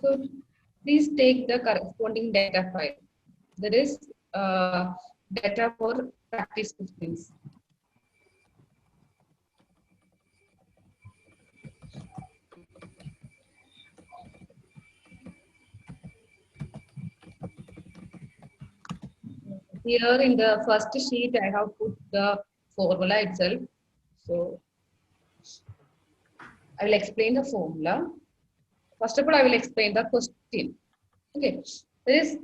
So please take the corresponding data file. That is data for practice questions. Here in the first sheet, I have put the formula itself. So I will explain the formula. First of all, I will explain the question. Okay, this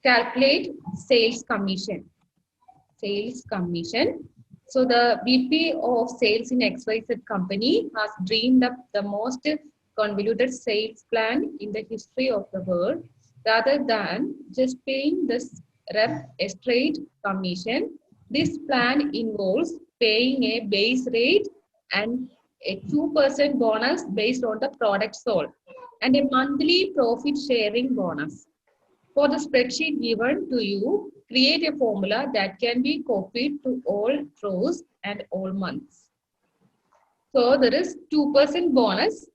calculate sales commission. Sales commission. So the VP of sales in XYZ company has dreamed up the most convoluted sales plan in the history of the world. Rather than just paying the rep a straight commission, this plan involves paying a base rate and a 2% bonus based on the product sold and a monthly profit sharing bonus. For the spreadsheet given to you, create a formula that can be copied to all rows and all months. So there is 2% bonus,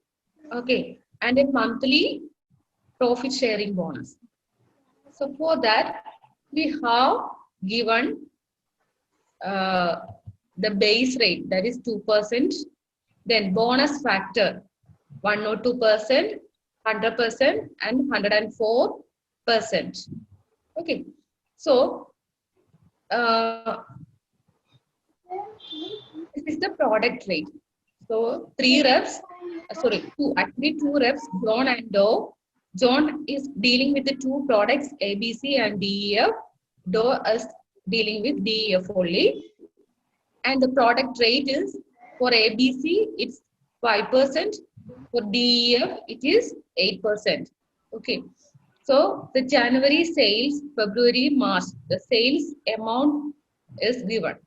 okay, and a monthly profit sharing bonus. So for that, we have given the base rate, that is 2%, then bonus factor 102%, 100%, and 104%. Okay, so this is the product rate. So two reps, John and Doe. John is dealing with the two products ABC and DEF. Doe is dealing with DEF only. And the product rate is for ABC, it's 5%. For DEF, it is 8%. Okay. So the January sales, February, March, the sales amount is given.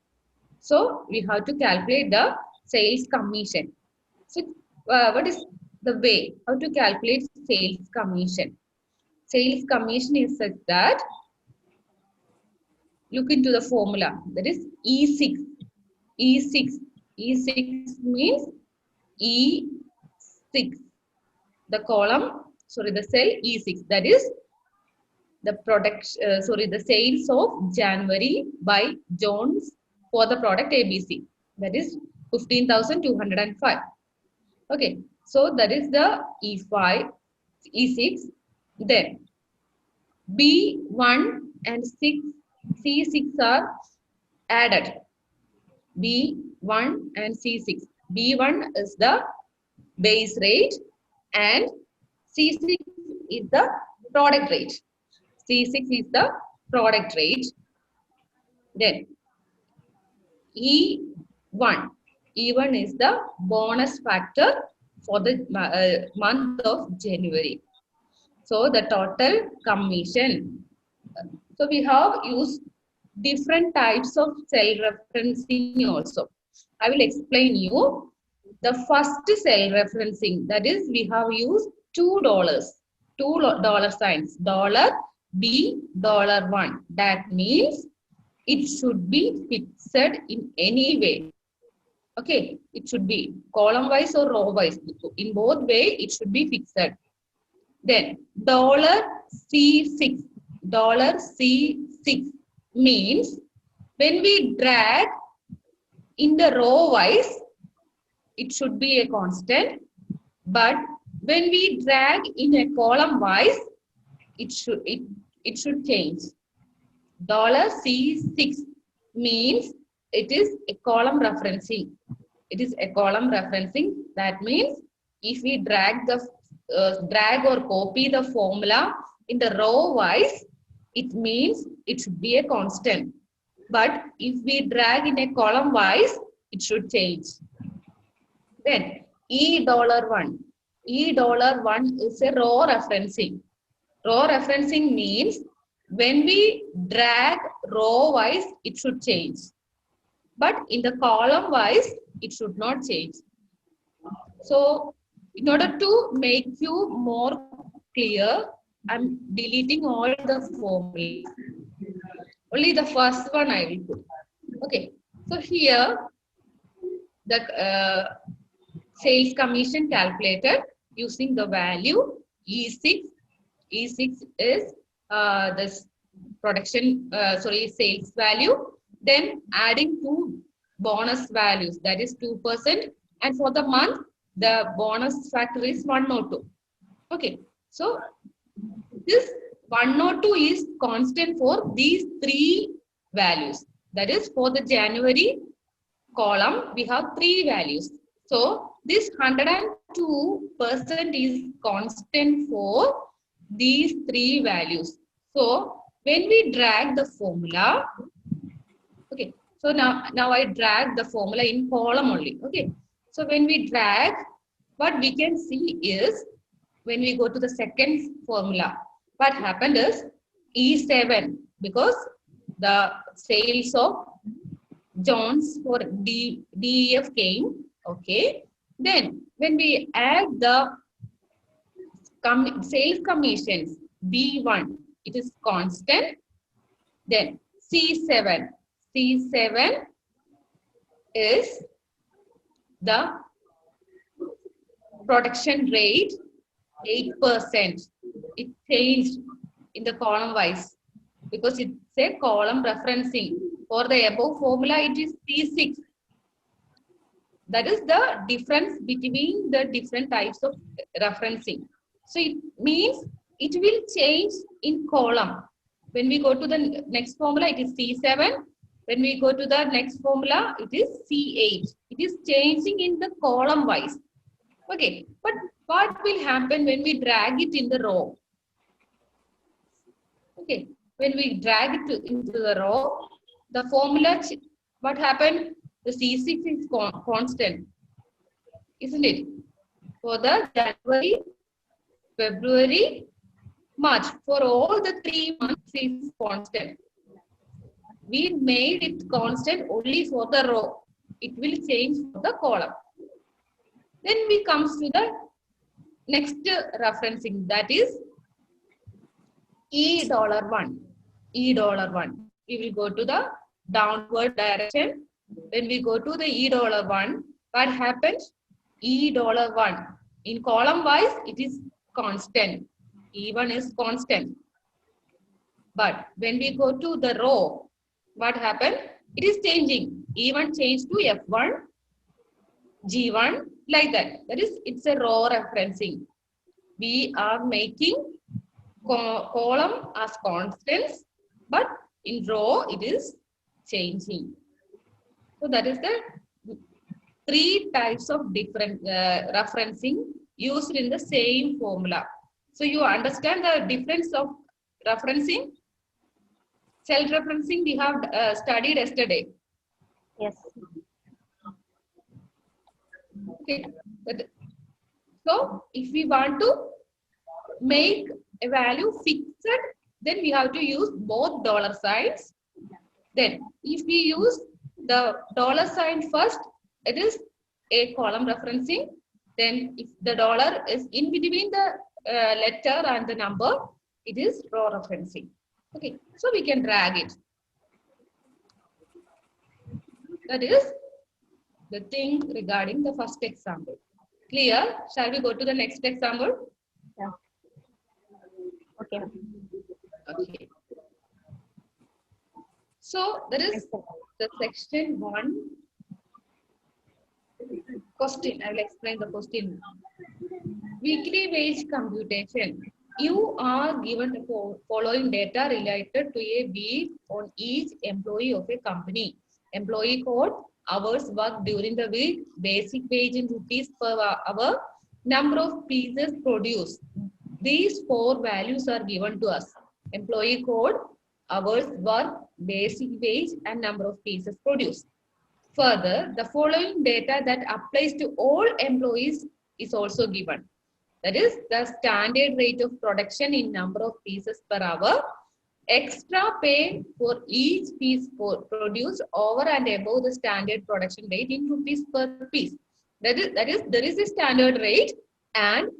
So we have to calculate the sales commission. So what is the way how to calculate sales commission? Sales commission is such that, look into the formula, that is E6. E6 means E6. The column, the cell E6, that is the product, the sales of January by Jones for the product ABC, that is 15,205. Okay, so that is the E5, E6. Then B1 and C6 are added. B1 and C6. B1 is the base rate and C6 is the product rate. C6 is the product rate. Then E1 is the bonus factor for the month of January. So the total commission. So we have used different types of cell referencing also. I will explain you the first cell referencing, that is we have used $2, $2 signs, $B, $1. That means it should be fixed in any way. Okay, it should be column wise or row wise. In both way, it should be fixed. Then $C6, $C6 means when we drag in the row wise, it should be a constant. But when we drag in a column wise, it should change. $C6 means it is a column referencing. It is a column referencing. That means if we drag or copy the formula in the row wise, it means it should be a constant. But if we drag in a column wise, it should change. Then $1. $1 is a row referencing. Row referencing means when we drag row wise, it should change. But in the column wise, it should not change. So in order to make you more clear, I'm deleting all the formulas. Only the first one I will put. Okay. So here, the sales commission calculated using the value E6. E6 is this sales value. Then adding two bonus values, that is 2%. And for the month, the bonus factor is 102. Okay. So this 102 is constant for these three values. That is, for the January column, we have three values. So this 102% is constant for these three values. So when we drag the formula, okay, so now I drag the formula in column only. Okay, so when we drag, what we can see is when we go to the second formula, what happened is E7, because the sales of Jones for DEF came. Okay, then when we add the sales commissions B1, it is constant. Then C7 is the production rate 8%. It changed in the column wise because it's a column referencing. For the above formula, it is C6. That is the difference between the different types of referencing. So it means it will change in column. When we go to the next formula, it is C7. When we go to the next formula, it is C8. It is changing in the column wise. Okay, but what will happen when we drag it in the row? Okay, when we drag it into the row, the formula, what happened? The C6 is constant, isn't it? For the January, February, March, for all the 3 months, it is constant. We made it constant only for the row. It will change for the column. Then we comes to the next referencing, that is $1. $1. We will go to the downward direction. When we go to the $1, what happens? $1. In column wise, it is constant. E1 is constant. But when we go to the row, what happened? It is changing. E1 changed to F1, G1, like that. That is, it's a row referencing. We are making column as constants, but in row, it is changing. So that is the three types of different referencing used in the same formula. So you understand the difference of referencing? Self-referencing we have studied yesterday. Yes. Okay. So if we want to make a value fixed, then we have to use both dollar signs. Then if we use the dollar sign first, it is a column referencing. Then if the dollar is in between the letter and the number, it is row referencing. Okay, so we can drag it. That is the thing regarding the first example. Clear? Shall we go to the next example? Yeah. Okay. Okay. So there is the section 1 question. I will explain the question. Weekly wage computation. You are given the following data related to a week on each employee of a company. Employee code, hours worked during the week, basic wage in rupees per hour, number of pieces produced. These 4 values are given to us. Employee code, hours worked, basic wage, and number of pieces produced. Further, the following data that applies to all employees is also given. That is the standard rate of production in number of pieces per hour, extra pay for each piece produced over and above the standard production rate in rupees per piece. That is, there is a standard rate and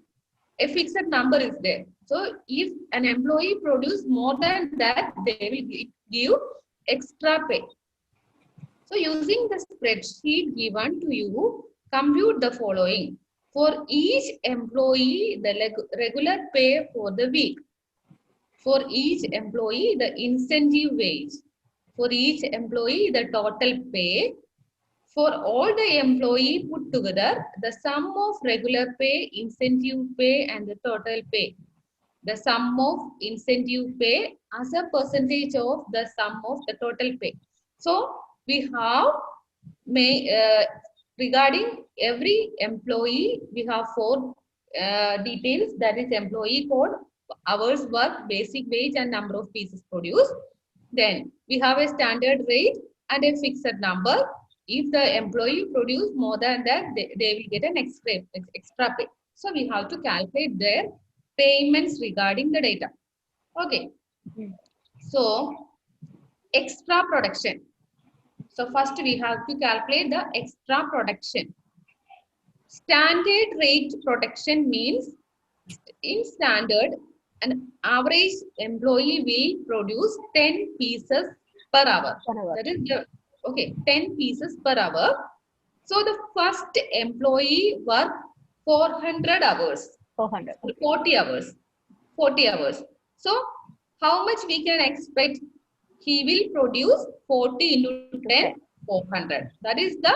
a fixed number is there. So if an employee produces more than that, they will give extra pay. So using the spreadsheet given to you, compute the following. For each employee, the regular pay for the week. For each employee, the incentive wage. For each employee, the total pay. For all the employee put together, the sum of regular pay, incentive pay, and the total pay. The sum of incentive pay as a percentage of the sum of the total pay. So we have regarding every employee, we have four details, that is employee code, hours work, basic wage, and number of pieces produced. Then we have a standard rate and a fixed number. If the employee produce more than that, they will get an extra pay. So we have to calculate their payments regarding the data. Okay. So extra production. So first we have to calculate the extra production. Standard rate production means in standard, an average employee will produce 10 pieces per hour. That is the, okay, 10 pieces per hour. So the first employee work 400 hours. 400. 40 hours. 40 hours. So how much we can expect? He will produce 40 into 10, 400. That is the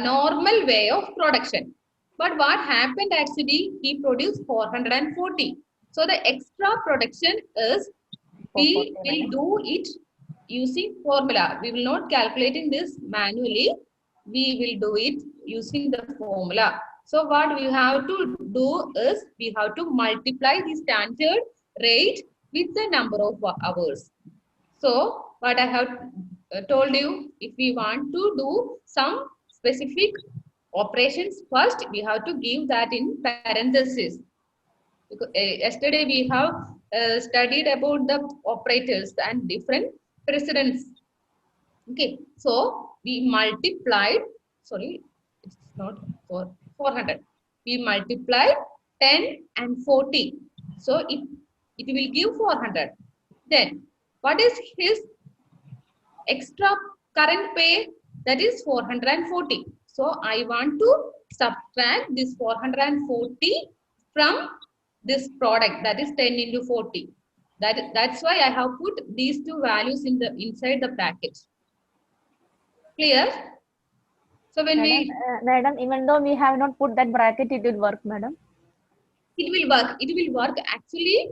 normal way of production. But what happened actually, he produced 440. So the extra production is, we will do it using formula. We will not calculating this manually. We will do it using the formula. So what we have to do is, we have to multiply the standard rate with the number of hours. So what I have told you, if we want to do some specific operations, first we have to give that in parentheses. Because, yesterday we have studied about the operators and different precedents. Okay, so we multiplied, sorry, it's not 400. We multiplied 10 and 40. So it will give 400. Then what is his extra current pay? That is 440. So I want to subtract this 440 from this product, that is 10 into 40. That's why I have put these two values in the inside the bracket. Clear? So when madam, even though we have not put that bracket, it will work, madam. It will work. It will work actually.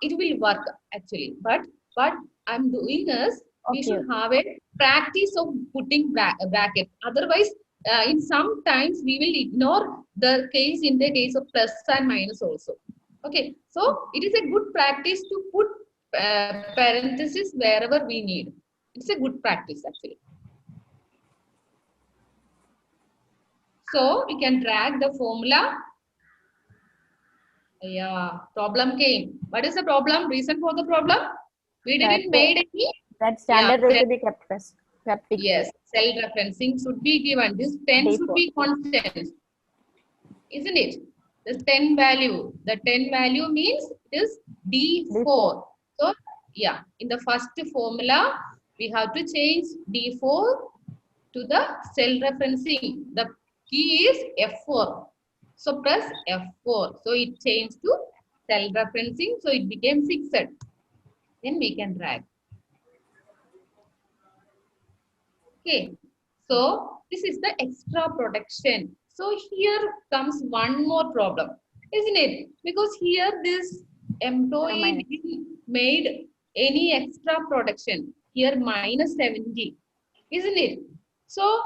It will work actually. But what I'm doing is, we should have a practice of putting bracket. Otherwise, in some times we will ignore the case in the case of plus and minus also. Okay. So it is a good practice to put parentheses wherever we need. It's a good practice actually. So we can drag the formula. Yeah, problem came. What is the problem? Reason for the problem? We didn't made any. That standard rate to be kept fixed. Yes, cell referencing should be given. This 10 should be constant, isn't it? This 10 value. The 10 value means it is D4. So yeah, in the first formula, we have to change D4 to the cell referencing. The key is F4. So press F4. So it changed to cell referencing. So it became fixed. Then we can drag. Okay. So this is the extra production. So here comes one more problem, isn't it? Because here this employee didn't made any extra production. Here minus 70, isn't it? So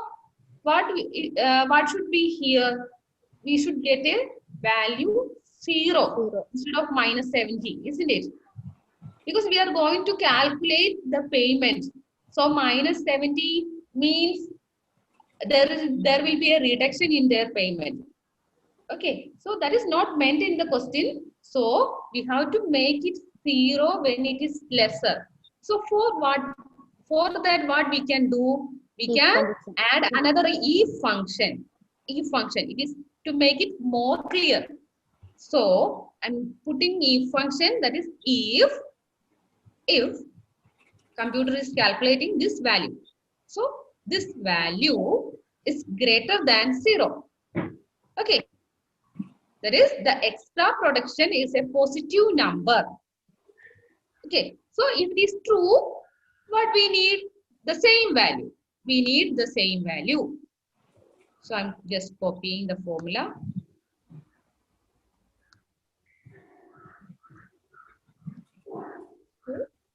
what should be here? We should get a value 0 instead of minus 70, isn't it? Because we are going to calculate the payment. So minus 70 means there will be a reduction in their payment. Okay, so that is not meant in the question. So we have to make it 0 when it is lesser. So for that, what we can do? We can add another if function. If function. It is to make it more clear. So I'm putting if function, that is if computer is calculating this value. So this value is greater than 0. Okay. That is, the extra production is a positive number. Okay, so if it is true, what we need? The same value. We need the same value. So I'm just copying the formula.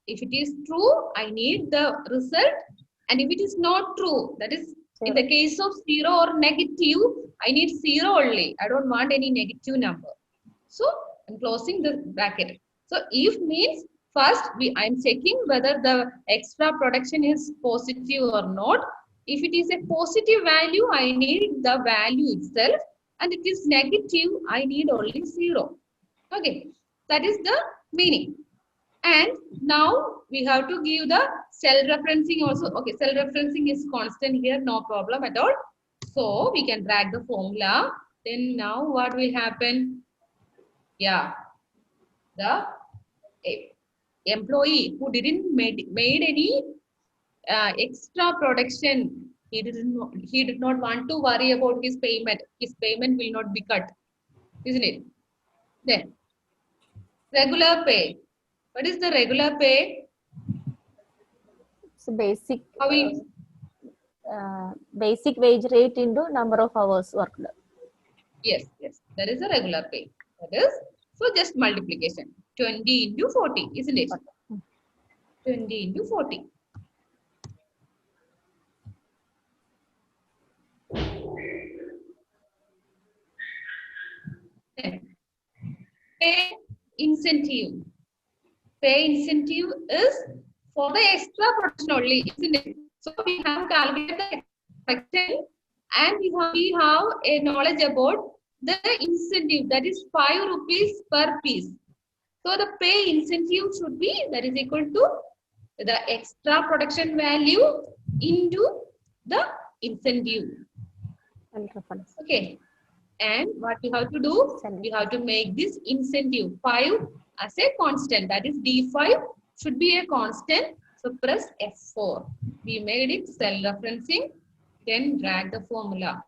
If it is true, I need the result. And if it is not true, that is in the case of 0 or negative, I need 0 only. I don't want any negative number. So I'm closing the bracket. So if means first I'm checking whether the extra production is positive or not. If it is a positive value, I need the value itself. And if it is negative, I need only 0. Okay, that is the meaning. And now we have to give the cell referencing also. Okay, cell referencing is constant here, no problem at all. So we can drag the formula. Then now what will happen? Yeah, the employee who didn't made any extra production, he did not want to worry about his payment. His payment will not be cut, isn't it? Then regular pay. What is the regular pay? It's basic. How will Basic wage rate into number of hours worked. Yes, that is a regular pay. That is, so just multiplication. 20 into 40, isn't it? 20 into 40. Then, pay incentive. Pay incentive is for the extra production only, isn't it? So we have calculated the production and we have a knowledge about the incentive, that is 5 rupees per piece. So the pay incentive should be, that is equal to the extra production value into the incentive. Okay. And what we have to do? We have to make this incentive 5 as a constant. That is D5 should be a constant. So press F4. We made it cell referencing. Then drag the formula.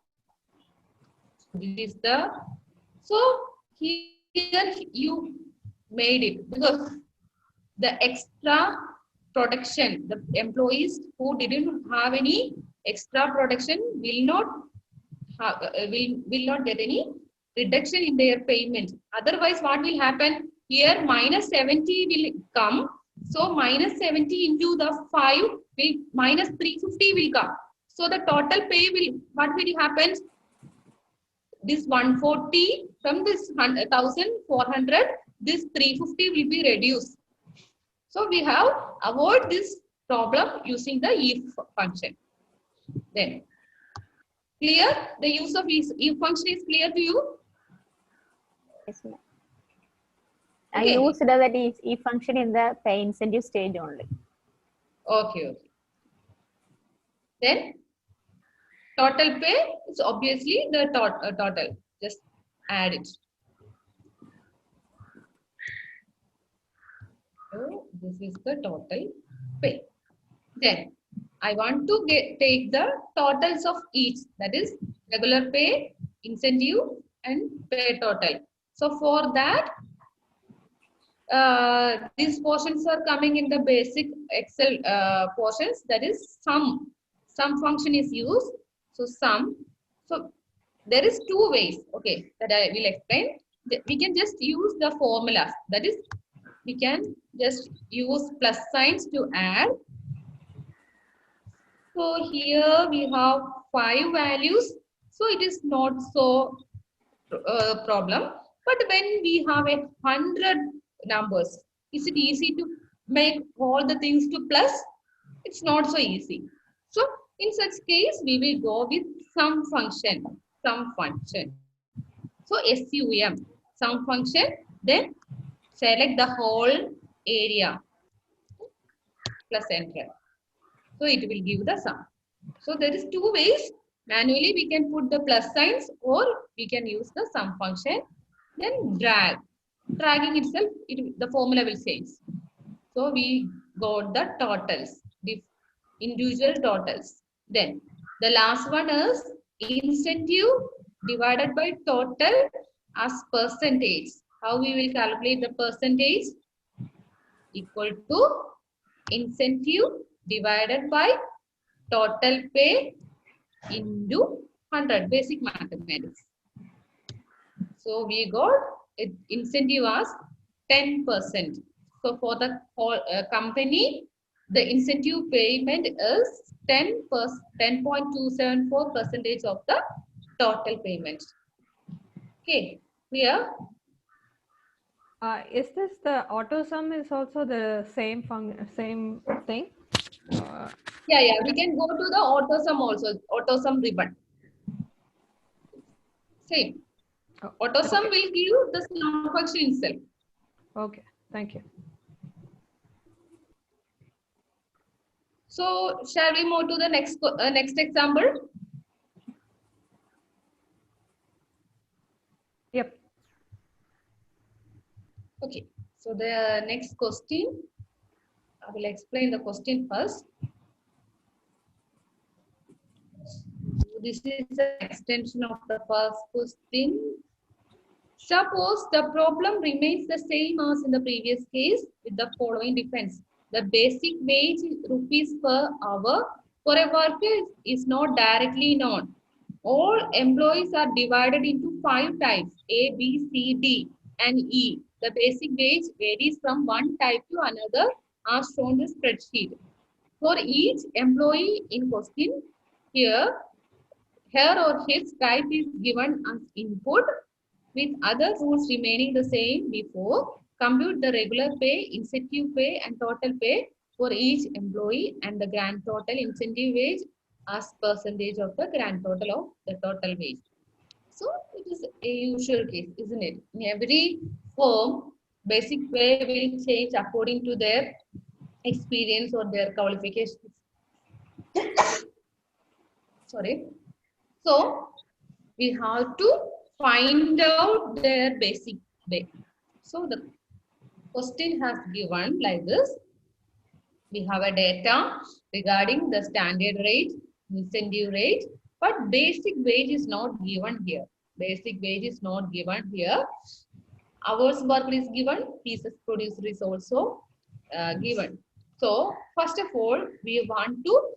This is the, so here you made it because the extra production, the employees who didn't have any extra production will not get any reduction in their payment. Otherwise, what will happen? Here minus 70 will come. So minus 70 into the 5 will minus 350 will come. So the total pay will, what will happen? This 140 from this 1,400, this 350 will be reduced. So we have avoid this problem using the if function. Then clear? The use of if function is clear to you? Yes, ma'am. I used that if function in the pay incentive stage only. Okay. Then total pay is obviously the total. Just add it. So this is the total pay. Then I want to take the totals of each. That is regular pay, incentive, and pay total. So for that, these portions are coming in the basic Excel portions. That is sum. Sum function is used. So sum. So there is 2 ways. Okay, that I will explain. We can just use the formulas. That is, we can just use plus signs to add. So here we have 5 values. So it is not so problem. But when we have 100 numbers, is it easy to make all the things to plus? It's not so easy. So in such case, we will go with sum function. Sum function. So SUM, sum function. Then select the whole area. Plus enter. So it will give the sum. So there is 2 ways. Manually we can put the plus signs or we can use the sum function. Then drag. Dragging itself, the formula will change. So we got the totals, the individual totals. Then the last one is incentive divided by total as percentage. How we will calculate the percentage? Equal to incentive divided by total pay into 100. Basic mathematics. So we got it incentive as 10%. So for the whole company, the incentive payment is 10.274 percentage of the total payment. Okay, clear? Is this the auto sum is also the same thing? Yeah, we can go to the auto sum also, auto sum ribbon. Same. Oh, Auto sum okay. will give the sum function itself. Okay, thank you. So shall we move to the next example? Yep. Okay. So the next question, I will explain the question first. This is an extension of the first question. Suppose the problem remains the same as in the previous case with the following difference. The basic wage rupees per hour for a worker is not directly known. All employees are divided into 5 types A, B, C, D and E. The basic wage varies from one type to another as shown in the spreadsheet. For each employee in question, here or his type is given as input with other rules remaining the same before. Compute the regular pay, incentive pay and total pay for each employee and the grand total incentive wage as percentage of the grand total of the total wage. So it is a usual case, isn't it? In every firm, basic pay will change according to their experience or their qualifications. Sorry. So we have to find out their basic pay. So the question has given like this. We have a data regarding the standard rate, incentive rate, but basic wage is not given here. Basic wage is not given here. Hours worked is given, pieces produced is also given. So first of all, we want to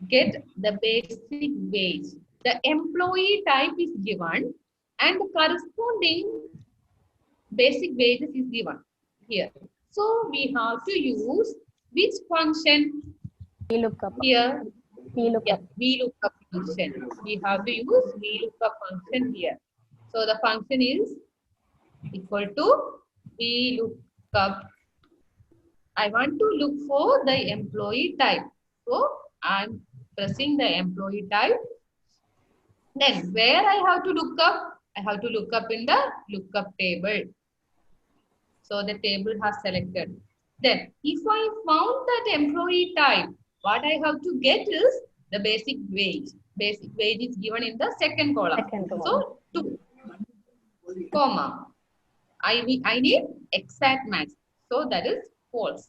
get the basic wage. The employee type is given and the corresponding basic wages is given here. So we have to use which function VLOOKUP. here? VLOOKUP. Yeah, VLOOKUP function. We have to use VLOOKUP function here. So the function is equal to VLOOKUP. I want to look for the employee type. So I'm pressing the employee type. Then where I have to look up? I have to look up in the lookup table. So the table has selected. Then if I found that employee type, what I have to get is the basic wage. Basic wage is given in the second column. So 2, comma. I need exact match. So that is false.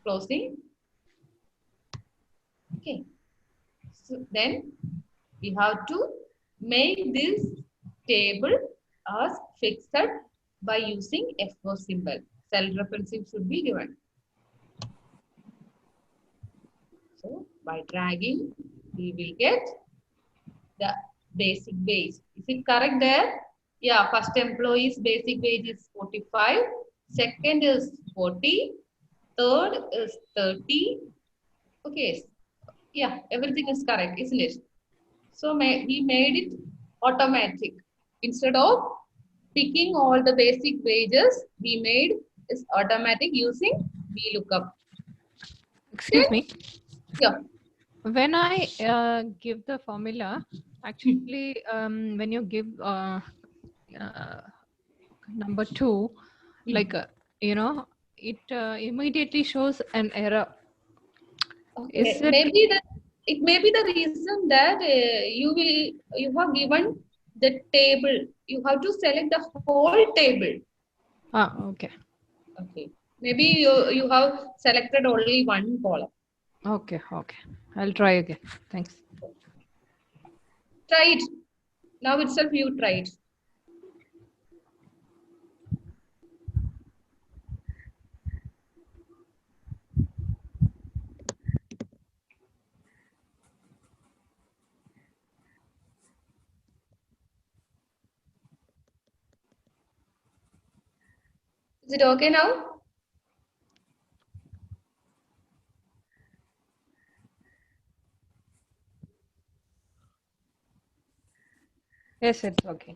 Closing. Okay. So then we have to make this table as fixed by using F4 symbol. Self-referencing should be given. So by dragging, we will get the basic wage. Is it correct there? Yeah, first employee's basic wage is 45. Second is 40. Third is 30. Okay. Yeah, everything is correct, isn't it? So we made it automatic. Instead of picking all the basic wages, we made is automatic using VLOOKUP. Excuse me. Yeah. When I give the formula, actually, when you give number 2, like, it immediately shows an error. Okay. Is it? It may be the reason that you have given the table. You have to select the whole table. Okay. Okay. Maybe you have selected only one column. Okay. I'll try again. Thanks. Try it. Now itself you tried. Is it okay now? Yes, it's okay.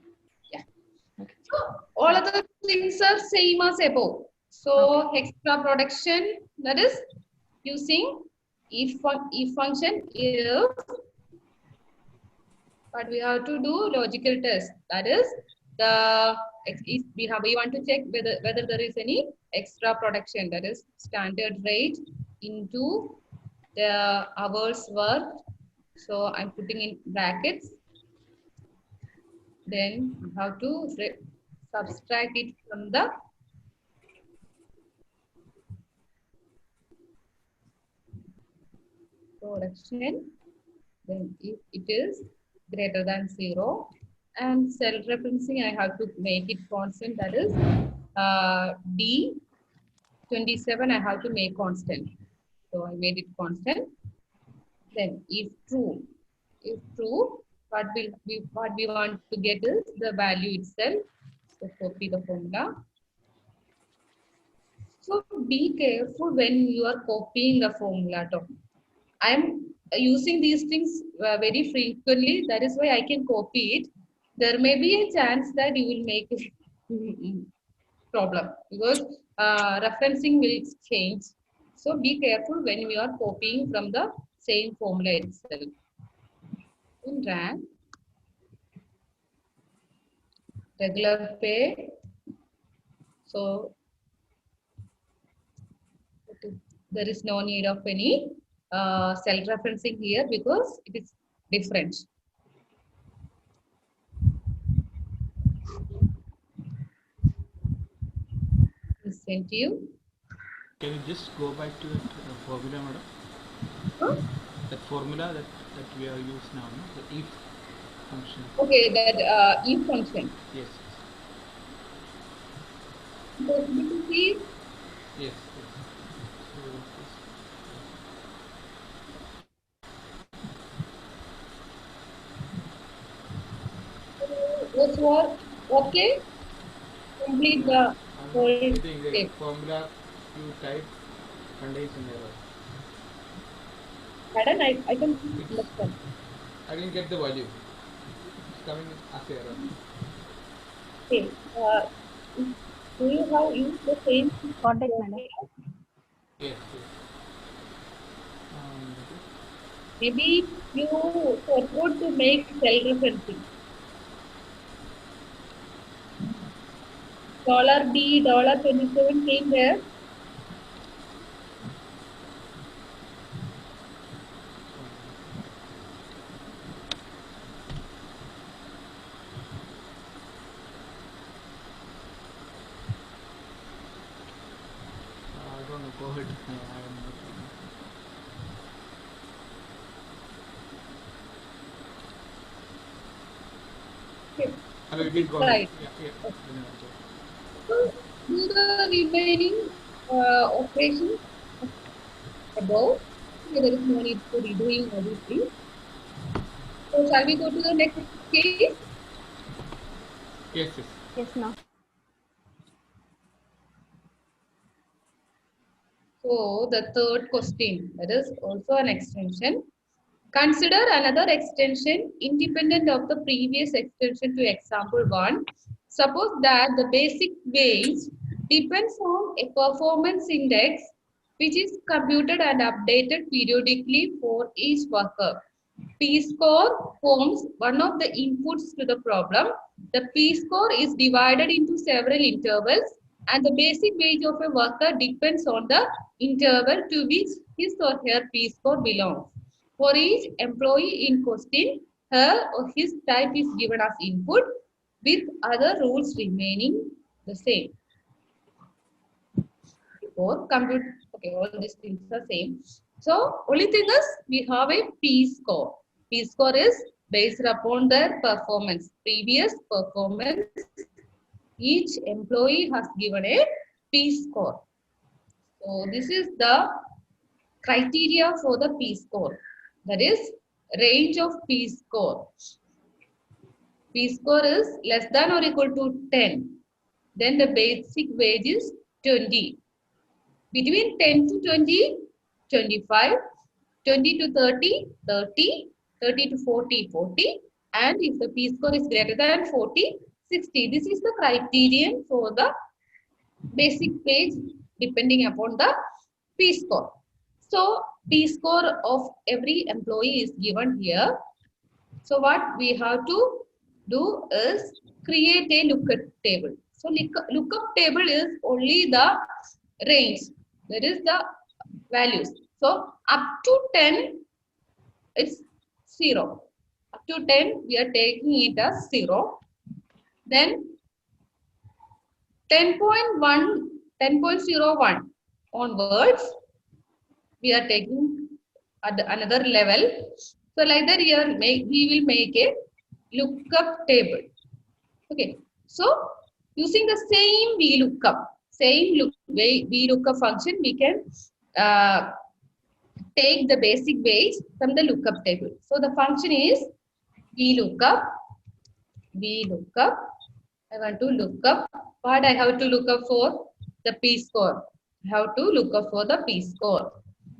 Yeah. Okay. So all other things are same as above. So extra production, that is using if function if, but we have to do logical test. That is the if we want to check whether there is any extra production, that is standard rate into the hours worked. So I'm putting in brackets. Then you have to subtract it from the production. Then if it is greater than 0, and self-referencing, I have to make it constant. That is D27, I have to make constant. So I made it constant. Then if true, what we want to get is the value itself. So copy the formula. So be careful when you are copying the formula. I am using these things very frequently. That is why I can copy it. There may be a chance that you will make a problem because referencing will change. So be careful when you are copying from the same formula itself. In rank, regular pay. So there is no need of any self-referencing here because it is different. Sent you. Can you just go back to that formula, madam? Huh? That formula that we are using now, no? The if function. Okay, that if function. Yes. Possible to see? Yes. Those who are okay, complete the whole I think the step. formula you type contains an error. Pardon, I can understand. I didn't get the value. It's coming as error. Okay. Do you have used the same Contact madam. Yes. Maybe you forgot to make self-referencing. $D, $27 came there. I don't know. Go ahead. Okay. Hello, you can go Right. ahead. Yeah. So do the remaining operations above. Okay, there is no need to redoing all these things. So shall we go to the next case? Yes. Yes, no. So the third question, that is also an extension. Consider another extension independent of the previous extension to example 1. Suppose that the basic wage depends on a performance index which is computed and updated periodically for each worker. P-score forms one of the inputs to the problem. The P-score is divided into several intervals and the basic wage of a worker depends on the interval to which his or her P-score belongs. For each employee in question, her or his type is given as input with other rules remaining the same. Before compute, okay, all these things are same. So only thing is we have a P-score. P-score is based upon their performance, previous performance. Each employee has given a P score. So this is the criteria for the P score. That is range of P score. P score is less than or equal to 10. Then the basic wage is 20. Between 10 to 20, 25, 20 to 30, 30, 30 to 40, 40. And if the P score is greater than 40, 60. This is the criterion for the basic wage depending upon the P score. So P score of every employee is given here. So what we have to do is create a lookup table. So lookup table is only the range, that is the values. So up to 10, it's 0. Up to 10, we are taking it as 0. Then 10.1, 10.01 onwards, we are taking at another level. So like that, here we will make a lookup table. Okay. So using the same VLOOKUP function, we can take the basic wage from the lookup table. So the function is VLOOKUP. I want to look up. What I have to look up for? The P score. I have to look up for the P score.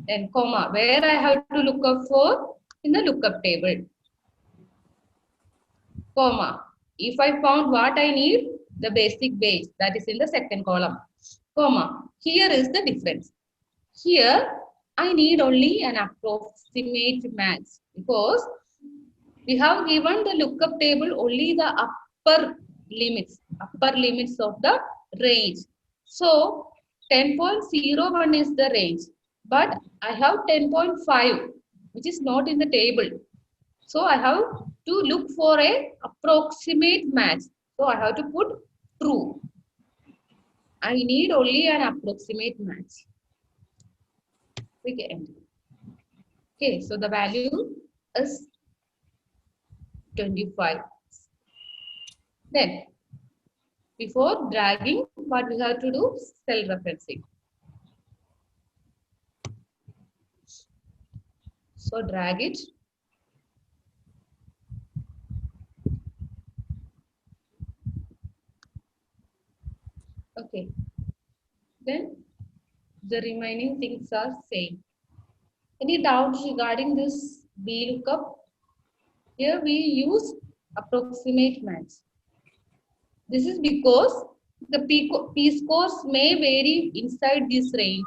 Then comma, where I have to look up for? In the lookup table. Comma. If I found what I need, the basic wage, that is in the second column. Comma. Here is the difference. Here, I need only an approximate match because we have given the lookup table only the upper limits of the range. So 10.01 is the range, but I have 10.5, which is not in the table. So I have to look for a approximate match. So I have to put true. I need only an approximate match. Okay, so the value is 25. Then, before dragging, what we have to do? Cell referencing. So drag it. Okay. Then the remaining things are same. Any doubts regarding this VLOOKUP? Here we use approximate match. This is because the P scores may vary inside this range.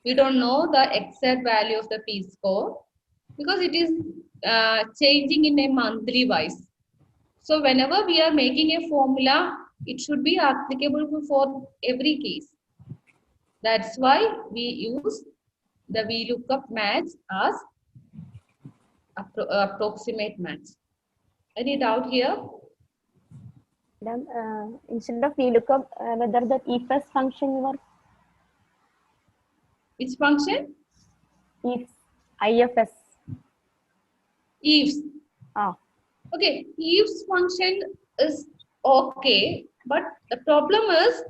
We don't know the exact value of the P score because it is changing in a monthly wise. So whenever we are making a formula, it should be applicable for every case. That's why we use the VLOOKUP match as approximate match. Any doubt here? Instead of VLOOKUP, whether the IFS function works? Which function? IFS. Ifs. Ah. Okay, ifs function is okay, but the problem is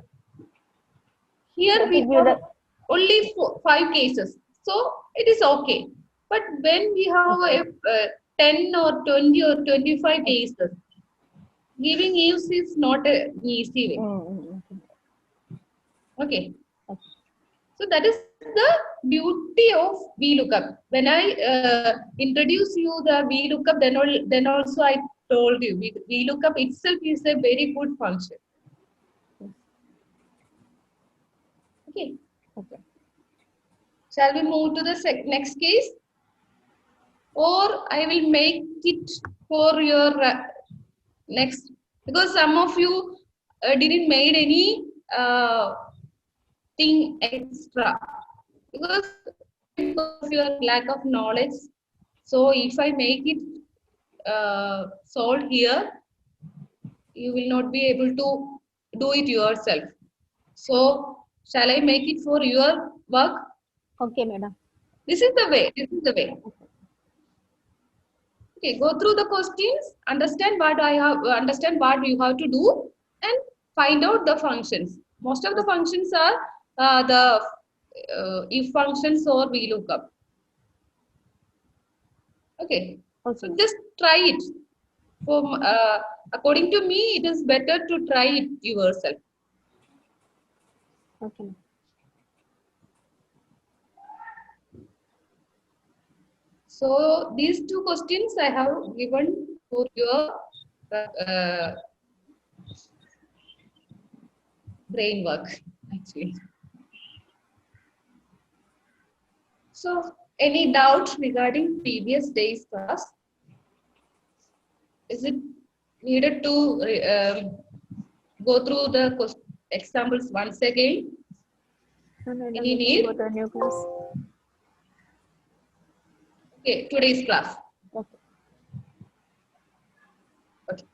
here we have only 5 cases, so it is okay. But when we have a 10 or 20 or 25 cases, giving ifs is not an easy way. Okay. So that is the beauty of VLOOKUP. When I introduce you the VLOOKUP, then also I told you VLOOKUP itself is a very good function. Okay. Shall we move to the next case? Or I will make it for your next, because some of you didn't make any thing extra because of your lack of knowledge. So if I make it solved here, you will not be able to do it yourself. So shall I make it for your work? Okay, madam. This is the way. Okay, go through the questions, understand what you have to do, and find out the functions. Most of the functions are the if functions or VLOOKUP. Okay, so Okay. just try it. According to me, it is better to try it yourself. Okay. So these two questions I have given for your brain work actually. So any doubt regarding previous day's class? Is it needed to go through the examples once again? No, no, no Any need to need? go to a new class. Okay, today's class. Okay. Okay.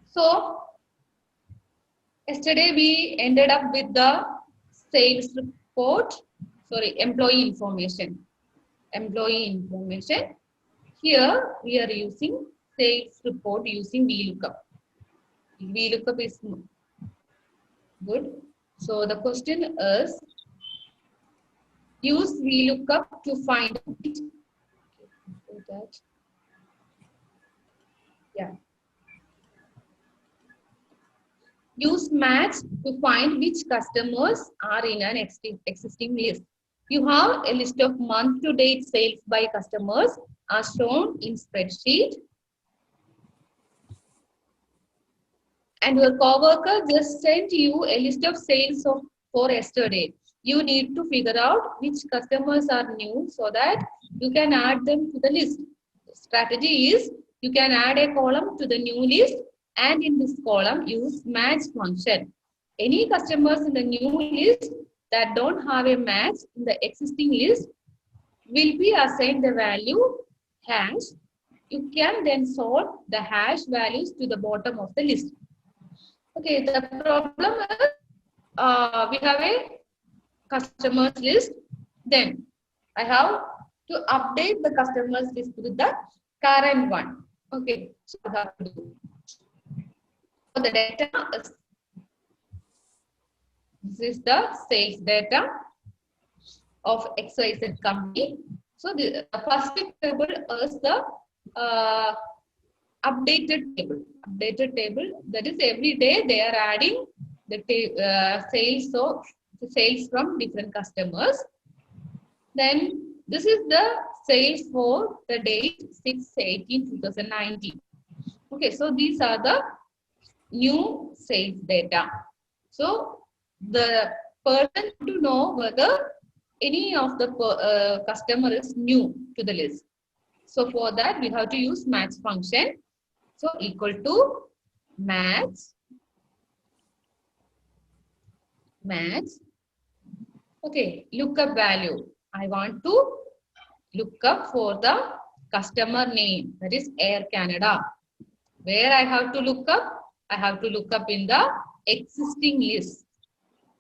So yesterday we ended up with the sales report, employee information. Employee information. Here we are using sales report using VLOOKUP. VLOOKUP is good. So the question is, use VLOOKUP to find which, use match to find which customers are in an existing list. You have a list of month-to-date sales by customers as shown in spreadsheet. And your coworker just sent you a list of sales for yesterday. You need to figure out which customers are new so that you can add them to the list. The strategy is you can add a column to the new list, and in this column use match function. Any customers in the new list that don't have a match in the existing list will be assigned the value hash. You can then sort the hash values to the bottom of the list. Okay, the problem is we have a customers list. Then I have to update the customers list with the current one. Okay, so I have to do. So the data is, this is the sales data of XYZ company. So the first table is the updated table. Updated table, that is every day they are adding the sales from different customers. Then this is the sales for the date 6/18/2019. Okay, so these are the new sales data. So the person to know whether any of the customer is new to the list. So for that we have to use match function. So equal to match. Okay, lookup value. I want to look up for the customer name, that is Air Canada. Where I have to look up? I have to look up in the existing list.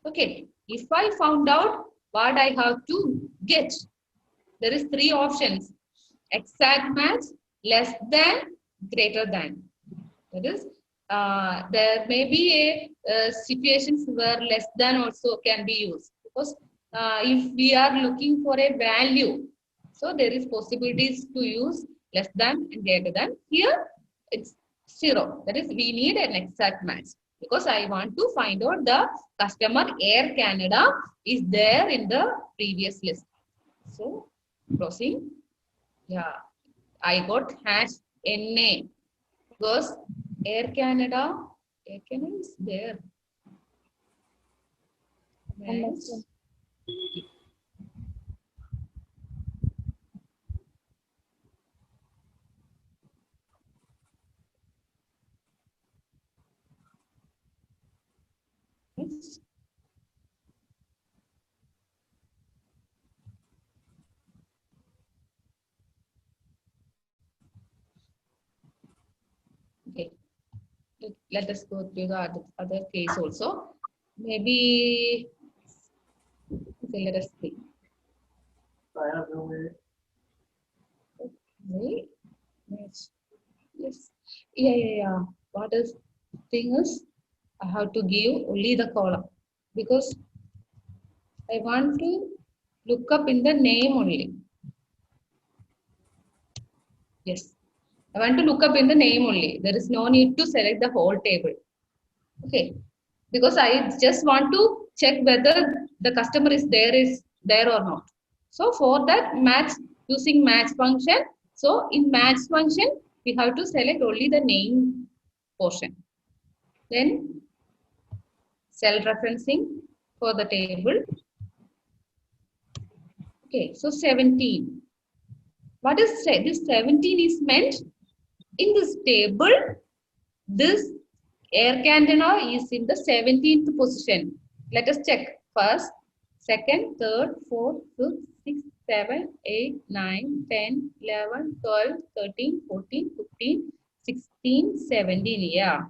Okay, if I found out what I have to get, there is three options: exact match, less than, greater than. That is, there may be a situations where less than also can be used, because if we are looking for a value, so there is possibilities to use less than and greater than. Here it's 0. That is, we need an exact match, because I want to find out the customer Air Canada is there in the previous list. So closing. Yeah, I got hash NA because Air Canada is there. Understood. Next. Okay, let us go to the other case also. Maybe, okay, let us see. Wait, match. Yes. Yeah. What is thing is I have to give only the column because I want to look up in the name only. Yes. I want to look up in the name only. There is no need to select the whole table. Okay. Because I just want to check whether the customer is there or not. So for that match using match function. So in match function, we have to select only the name portion. Then cell referencing for the table. Okay, so 17. What is this 17 is meant in this table? This air container is in the 17th position. Let us check first, second, third, fourth, fifth, sixth, 7, 8, 9, 10, 11, 12, 13, 14, 15, 16, 17. Yeah,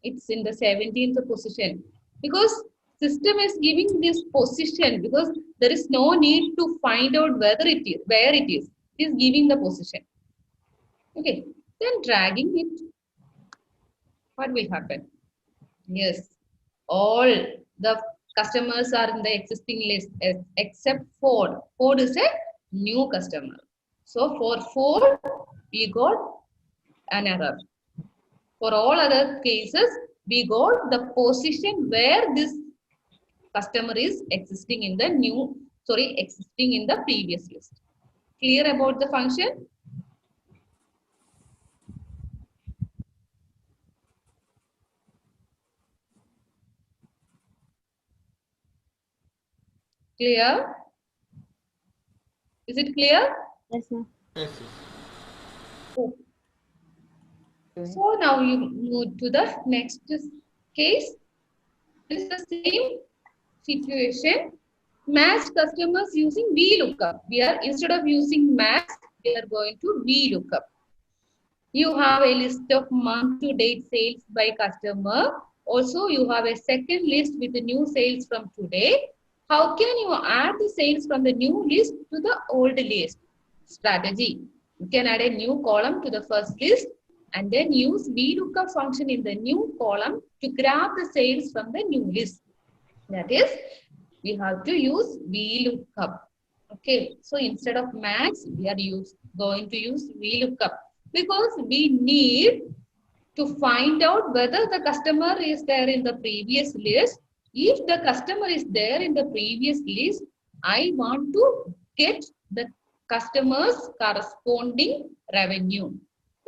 it's in the 17th position because system is giving this position because there is no need to find out whether it is where it is. It is giving the position. Okay, then dragging it. What will happen? Yes, all the customers are in the existing list except Ford. Ford is a new customer. So for Ford, we got an error. For all other cases, we got the position where this customer is existing in the existing in the previous list. Clear about the function? Clear? Is it clear? Yes, ma'am. Yes, yes. Okay. So now you move to the next case. It is the same situation. Match customers using VLOOKUP. We are instead of using match, we are going to VLOOKUP. You have a list of month-to-date sales by customer. Also, you have a second list with the new sales from today. How can you add the sales from the new list to the old list? Strategy. You can add a new column to the first list and then use VLOOKUP function in the new column to grab the sales from the new list. That is, we have to use VLOOKUP. Okay, so instead of match, we are going to use VLOOKUP because we need to find out whether the customer is there in the previous list. If the customer is there in the previous list, I want to get the customer's corresponding revenue.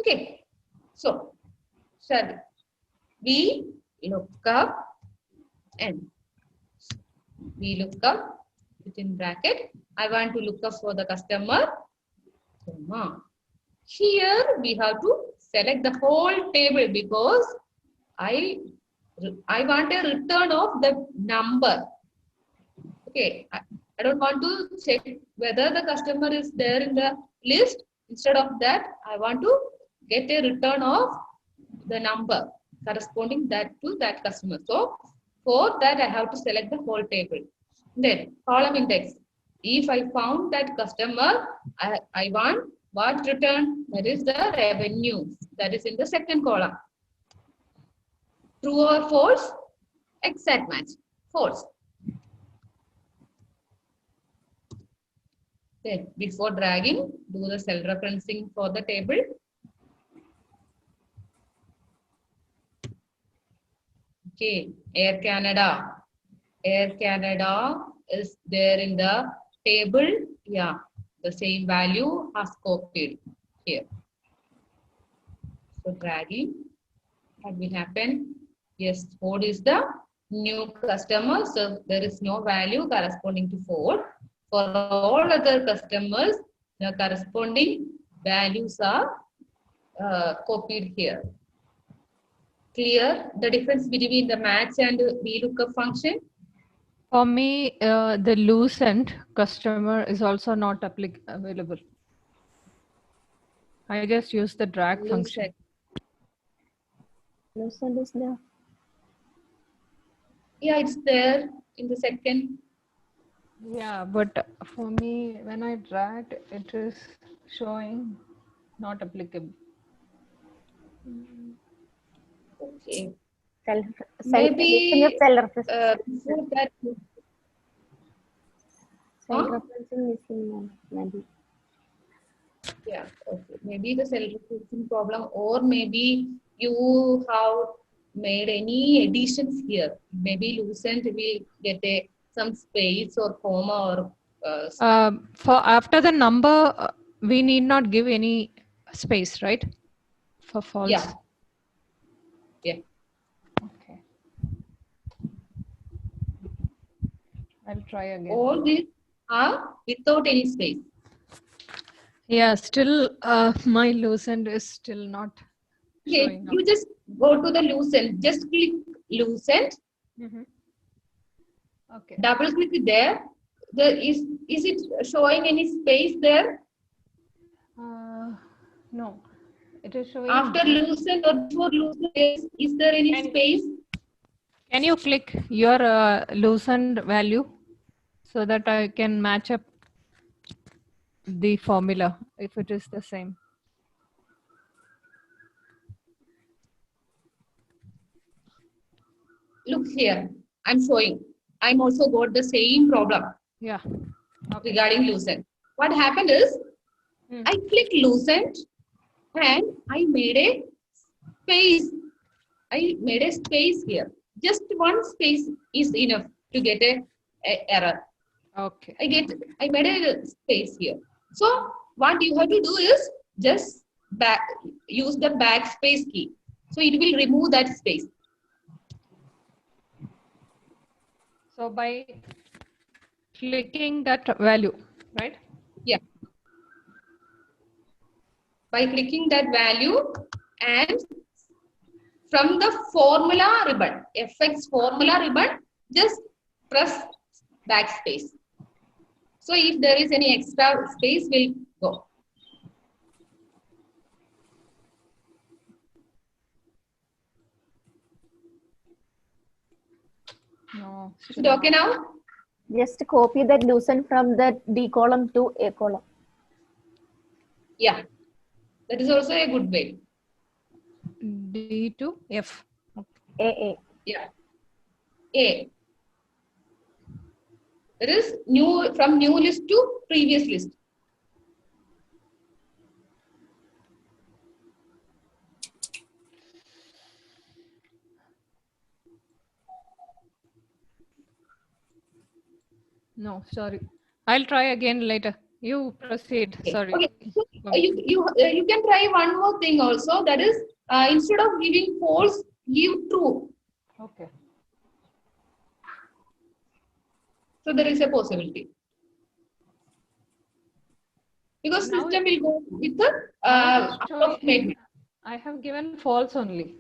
Okay, so shall we look up and we look up within bracket. I want to look up for the customer. Here we have to select the whole table because I want a return of the number. Okay, I don't want to check whether the customer is there in the list. Instead of that, I want to get a return of the number corresponding that to that customer. So for that, I have to select the whole table. Then column index. If I found that customer, I want what return? That is the revenue. That is in the second column. True or false? Exact match. False. Then before dragging, do the cell referencing for the table. Okay, Air Canada. Air Canada is there in the table. Yeah, the same value has copied here. So dragging, what will happen? Yes, Ford is the new customer. So there is no value corresponding to Ford. For all other customers, the corresponding values are copied here. Clear the difference between the match and VLOOKUP function? For me, the loosened customer is also not available. I just use the drag function. Loosened is there. Yeah, it's there in the second. Yeah, but for me, when I dragged, it is showing Not applicable. Okay. Maybe Self-referencing before that, huh? missing maybe. Yeah, okay. Maybe the self-referencing problem, or maybe you have made any additions here. Maybe Lucent will get some space or comma or For after the number, we need not give any space, right? For false. yeah, yeah. Okay. I'll try again. All these are without any space. Yeah, still my Lucent is still not Okay, showing up. you just go to the Lucent. Just click Lucent. Mhm. Okay. Double click there. Is it showing any space there? No, it is showing. After Lucent or before Lucent, is there any space? Can you click your Lucent value so that I can match up the formula if it is the same? Look here, I'm showing. I'm also got the same problem Yeah. Okay. regarding Lucent. What happened is, I clicked Lucent and I made a space. I made a space here. Just one space is enough to get a error. Okay. I made a space here. So what you have to do is just use the backspace key. So it will remove that space. So by clicking that value, right? Yeah. By clicking that value and from the formula ribbon, FX formula ribbon, just press backspace. So if there is any extra space, will go. No. Is it okay now? Just copy that Lucent from the D column to A column. Yeah. That is also a good way. D to F. A. Yeah. A. That is new from new list to previous list. No, sorry. I'll try again later. You proceed. Okay. Sorry. Okay. So, you can try one more thing also. That is instead of giving false, give true. Okay. So there is a possibility. Because Now system will go with the approximate. I have given false only.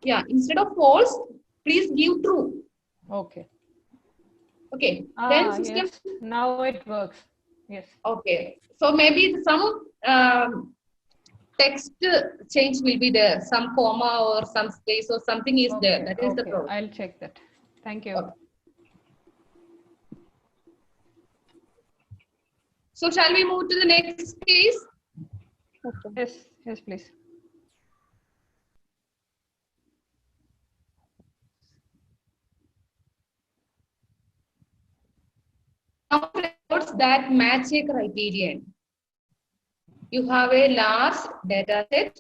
Yeah, instead of false, please give true. Okay. Okay. Then system. Yes. Now it works. Yes. Okay. So maybe some text change will be there. Some comma or some space or something is there. That is the problem. I'll check that. Thank you. Okay. So shall we move to the next case? Okay. Yes. Yes, please. Now records that match a criterion. You have a large data set.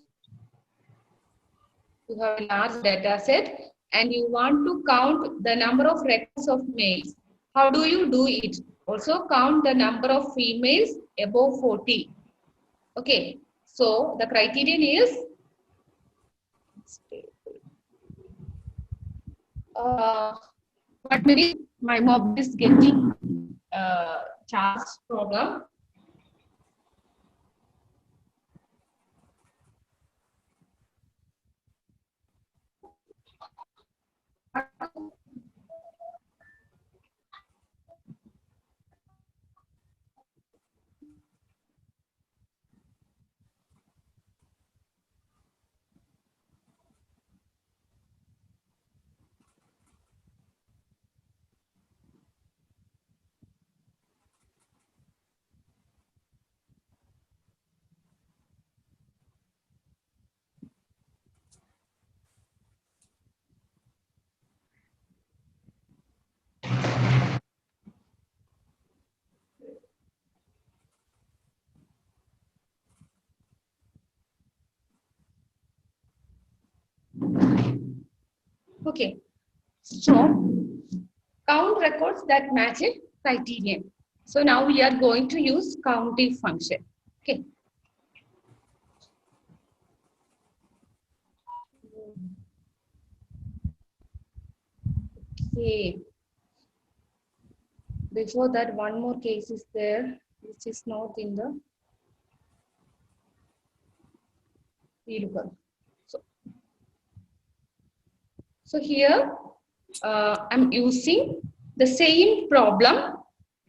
You have a large data set and you want to count the number of records of males. How do you do it? Also count the number of females above 40. Okay. So the criterion is what minute my mob is getting charge problem. Okay. So count records that match a criterion. So now we are going to use countif function. Okay. Okay. Before that, one more case is there, which is not in the VLOOKUP. So here I'm using the same problem,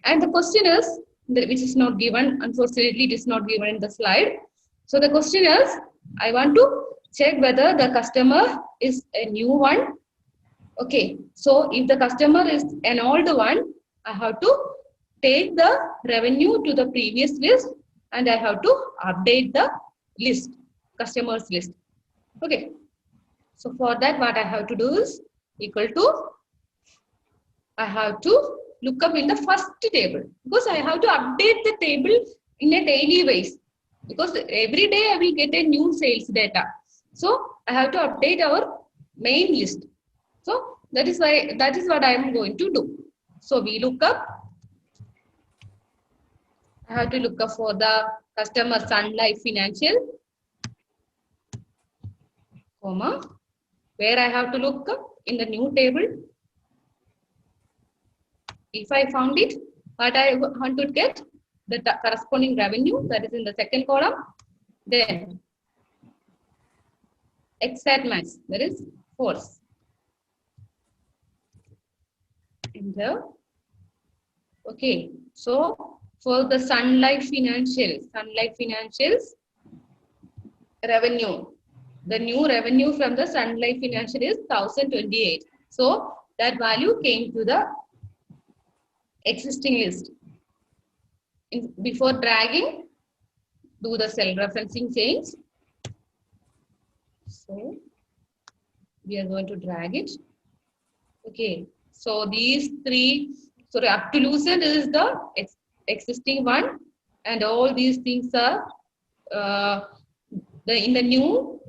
and the question is, which is not given, unfortunately it is not given in the slide. So the question is, I want to check whether the customer is a new one. Okay, so if the customer is an old one, I have to take the revenue to the previous list and I have to update the list, customers list. Okay, so for that what I have to do is equal to, I have to look up in the first table, because I have to update the table in a daily basis, because every day I will get a new sales data. So I have to update our main list. So that is why, that is what I am going to do. So we look up, I have to look up for the customer Sun Life Financial, comma, where I have to look up in the new table. If I found it, what I want to get, the corresponding revenue, that is in the second column. Then exact match, that is false. Enter. Okay, so for the Sun Life Financials revenue, the new revenue from the Sun Life Financial is 1028. So that value came to the existing list. Before dragging, do the cell referencing change. So we are going to drag it. Okay, so these three, so up to lucent is the existing one, and all these things are in the new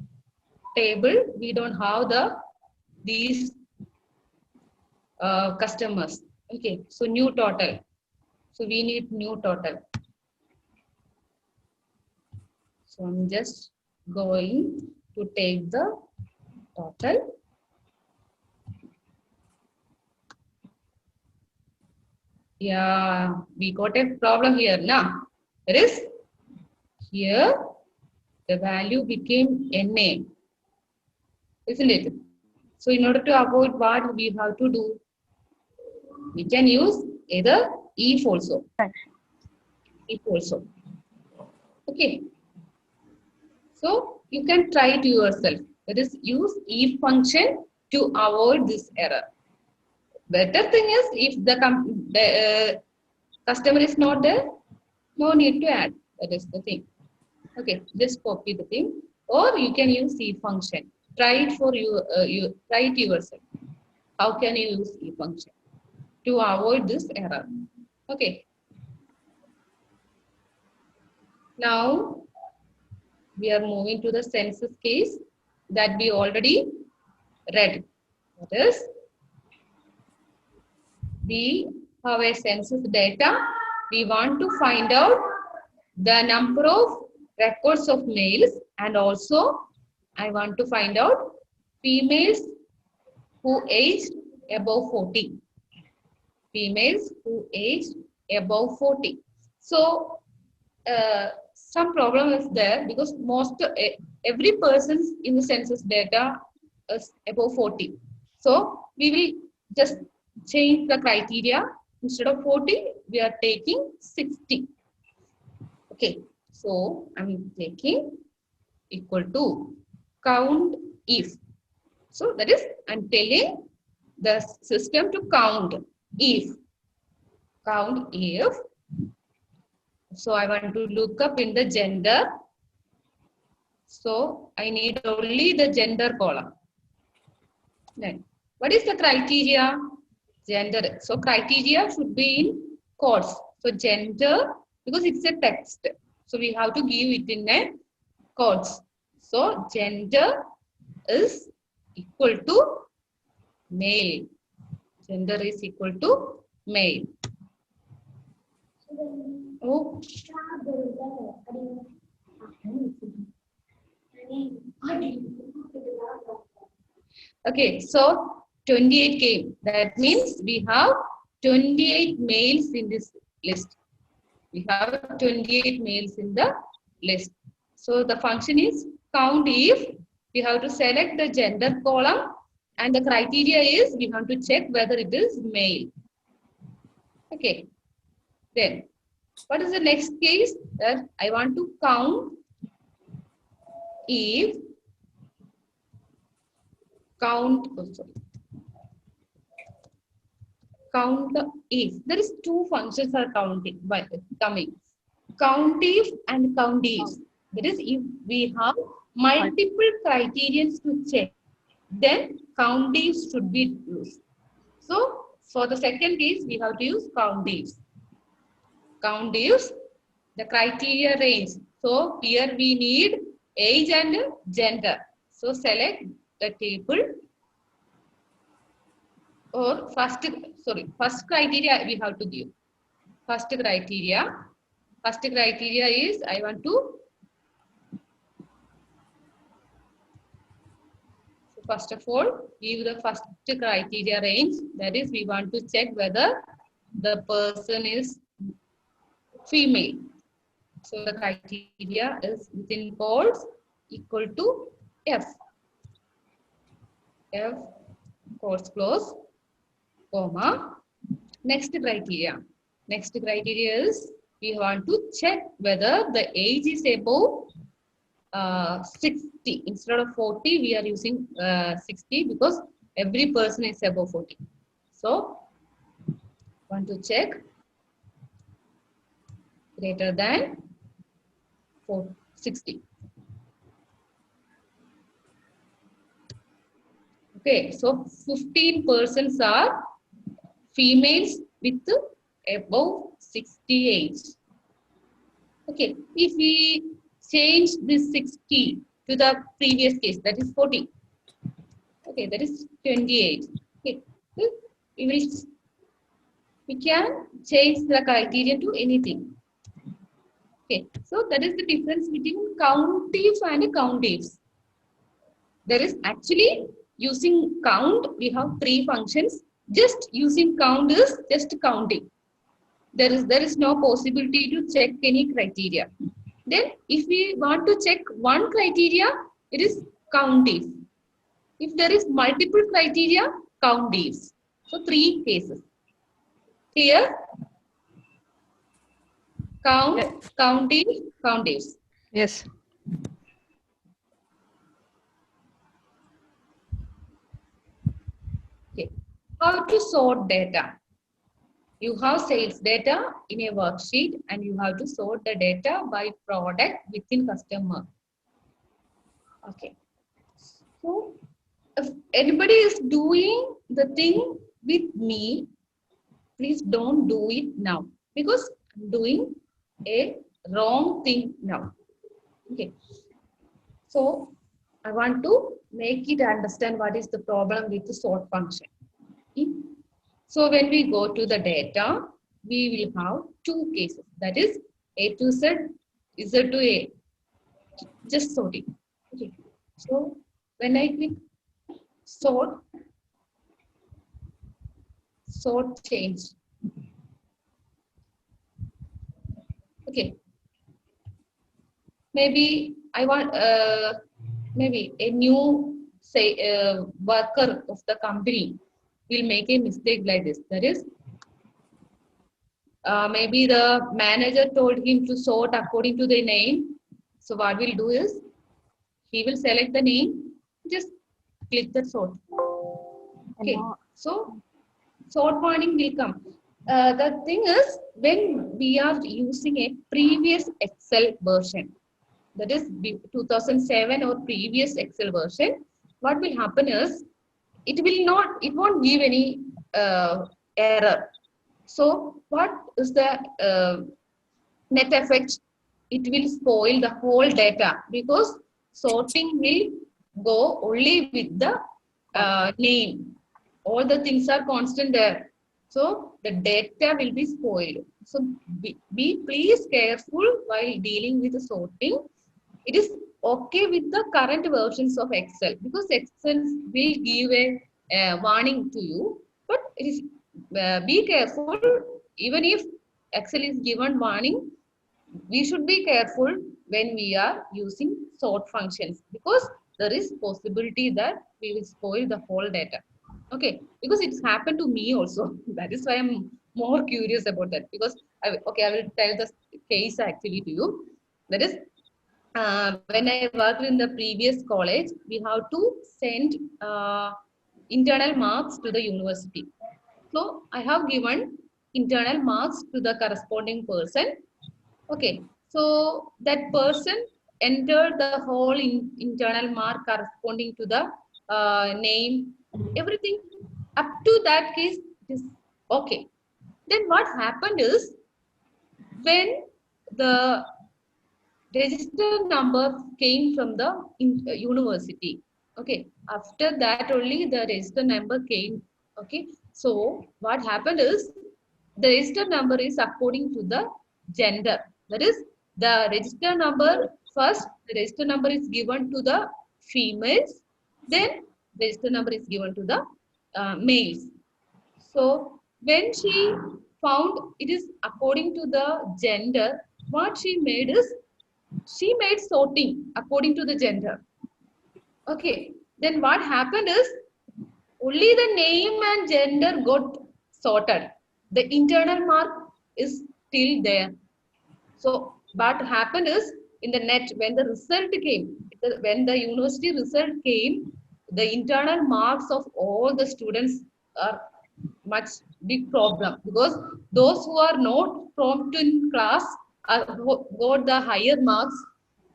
table. We don't have these customers. Okay, so new total. So we need new total. So I'm just going to take the total. Yeah, we got a problem here now. That is, here the value became NA, isn't it? So in order to avoid what we have to do, we can use either if also. If also. Okay. So you can try it yourself. That is, use if function to avoid this error. Better thing is, if the customer is not there, no need to add. That is the thing. Okay, just copy the thing, or you can use if function. Try it for you. Try it yourself. How can you use if function to avoid this error? Okay. Now we are moving to the census case that we already read. That is, we have a census data. We want to find out the number of records of males, and also I want to find out females who aged above 40. Females who aged above 40. So some problem is there, because every person in the census data is above 40. So we will just change the criteria. Instead of 40, we are taking 60. Okay, so I'm taking equal to count if. So that is, I'm telling the system to count if. Count if. So I want to look up in the gender. So I need only the gender column. Then what is the criteria? Gender. So criteria should be in quotes. So gender, because it's a text. So we have to give it in a quotes. So gender is equal to male. Gender is equal to male. Oh. Okay, so 28 came. That means we have 28 males in this list. We have 28 males in the list. So the function is count if. We have to select the gender column, and the criteria is we have to check whether it is male. Okay. Then what is the next case? That I want to count if count if there is two functions are coming count if and count if. That is, if we have multiple criterions to check, then count if should be used. So for the second case, we have to use count if. Count if the criteria range. So here we need age and gender. So select the table, or first criteria we have to give. First criteria is I want to, so first of all give the first criteria range. That is, we want to check whether the person is female. So the criteria is within quotes equal to F. F quotes close, comma. Next criteria is we want to check whether the age is above 60. Instead of 40, we are using 60 because every person is above 40. So want to check greater than 60. Okay, so 15 persons are females with above 60 age. Okay, if we change this 60 to the previous case, that is 40. Okay, that is 28. Okay, we can change the criteria to anything. Okay, so that is the difference between count if and count ifs. There is actually using count, we have three functions. Just using count is just counting. There is no possibility to check any criteria. Then if we want to check one criteria, it is count if. If there is multiple criteria, count ifs. So three cases. Clear? Count, count if, count ifs. Yes. Okay. How to sort data? You have sales data in a worksheet and you have to sort the data by product within customer. Okay. So if anybody is doing the thing with me, please don't do it now because I'm doing a wrong thing now. Okay. So I want to make it understand what is the problem with the sort function. Okay. So when we go to the data, we will have two cases. That is A to Z, Z to A. Just sorting. Okay. So when I click sort change. Okay. Maybe I want maybe a new worker of the company will make a mistake like this. That is, maybe the manager told him to sort according to the name. So what we'll do is, he will select the name, just click the sort. Okay, so sort warning will come. The thing is, when we are using a previous Excel version, that is 2007 or previous Excel version, what will happen is, it won't give any error. So what is the net effect? It will spoil the whole data because sorting will go only with the name. all the things are constant there. So the data will be spoiled. So be please careful while dealing with the sorting. It is okay with the current versions of Excel because Excel will give a warning to you. But it is be careful even if Excel is given warning. We should be careful when we are using sort functions because there is possibility that we will spoil the whole data. Okay, because it's happened to me also. That is why I'm more curious about that because I will tell the case actually to you. That is when I worked in the previous college, we have to send internal marks to the university. So I have given internal marks to the corresponding person. Okay, so that person entered the whole internal mark corresponding to the name, everything up to that case is okay. Then what happened is when the register number came from the university. Okay, after that only the register number came. Okay, so what happened is the register number is according to the gender. That is the register number first. The register number is given to the females. Then register number is given to the males. So when she found it is according to the gender, what she made is she made sorting according to the gender. Okay. Then what happened is only the name and gender got sorted. The internal mark is still there. So what happened is in the net when the result came, when the university result came, the internal marks of all the students are much big problem because those who are not prompt in class are got the higher marks.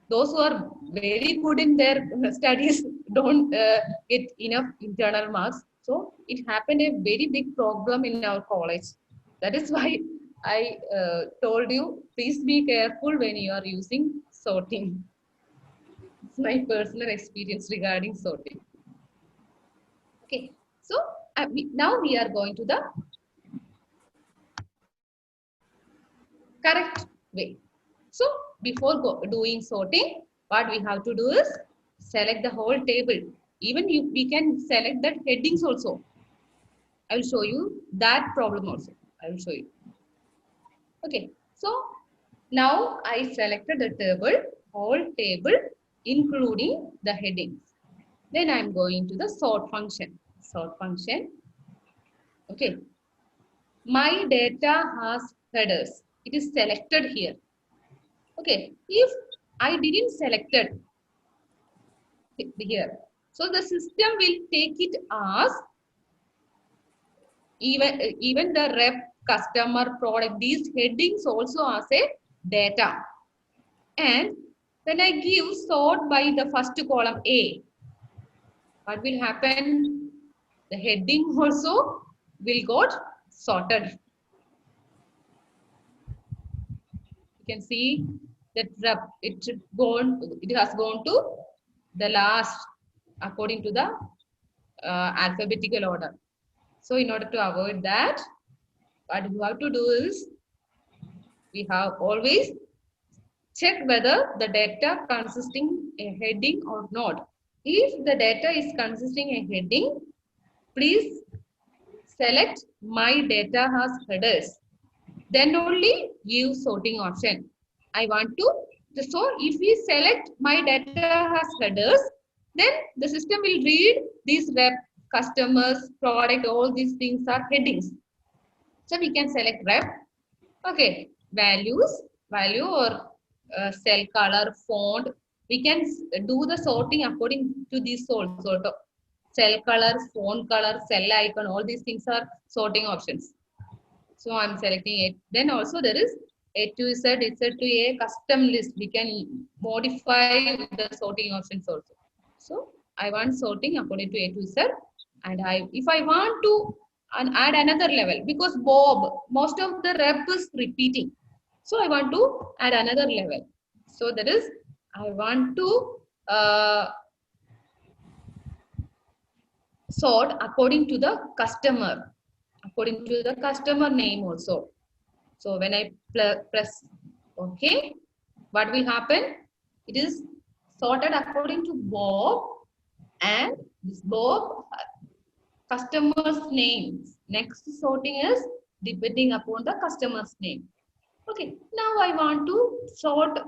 Those who are very good in their studies don't get enough internal marks. So it happened a very big problem in our college. That is why I told you, please be careful when you are using sorting. It's my personal experience regarding sorting. Okay, so now we are going to the correct way. So before doing sorting, what we have to do is select the whole table. Even we can select that headings also. I will show you that problem also. I will show you. Okay, so now I selected the table, whole table, including the headings. Then I'm going to the sort function. Sort function. Okay. My data has headers. It is selected here. Okay. If I didn't select it here, so the system will take it as even the rep, customer, product, these headings also as a data. And when I give sort by the first column A, what will happen? The heading also will got sorted. You can see that it has gone to the last according to the alphabetical order. So in order to avoid that, what you have to do is we have always check whether the data consisting a heading or not. If the data is consisting a heading, please select my data has headers. Then only give sorting option. I want to, so if we select my data has headers, then the system will read these rep, customers, product, all these things are headings. So we can select rep. Okay, value or cell color, font. We can do the sorting according to these sort of cell color, font color, cell icon. All these things are sorting options. So I'm selecting it. Then also there is A to Z, Z to A custom list. We can modify the sorting options also. So I want sorting according to A to Z. And if I want to add another level, because Bob, most of the rep is repeating. So I want to add another level. So that is, I want to sort according to the customer, according to the customer name also. So when I press OK, what will happen? It is sorted according to Bob, and this Bob customer's names. Next sorting is depending upon the customer's name. Okay, now I want to sort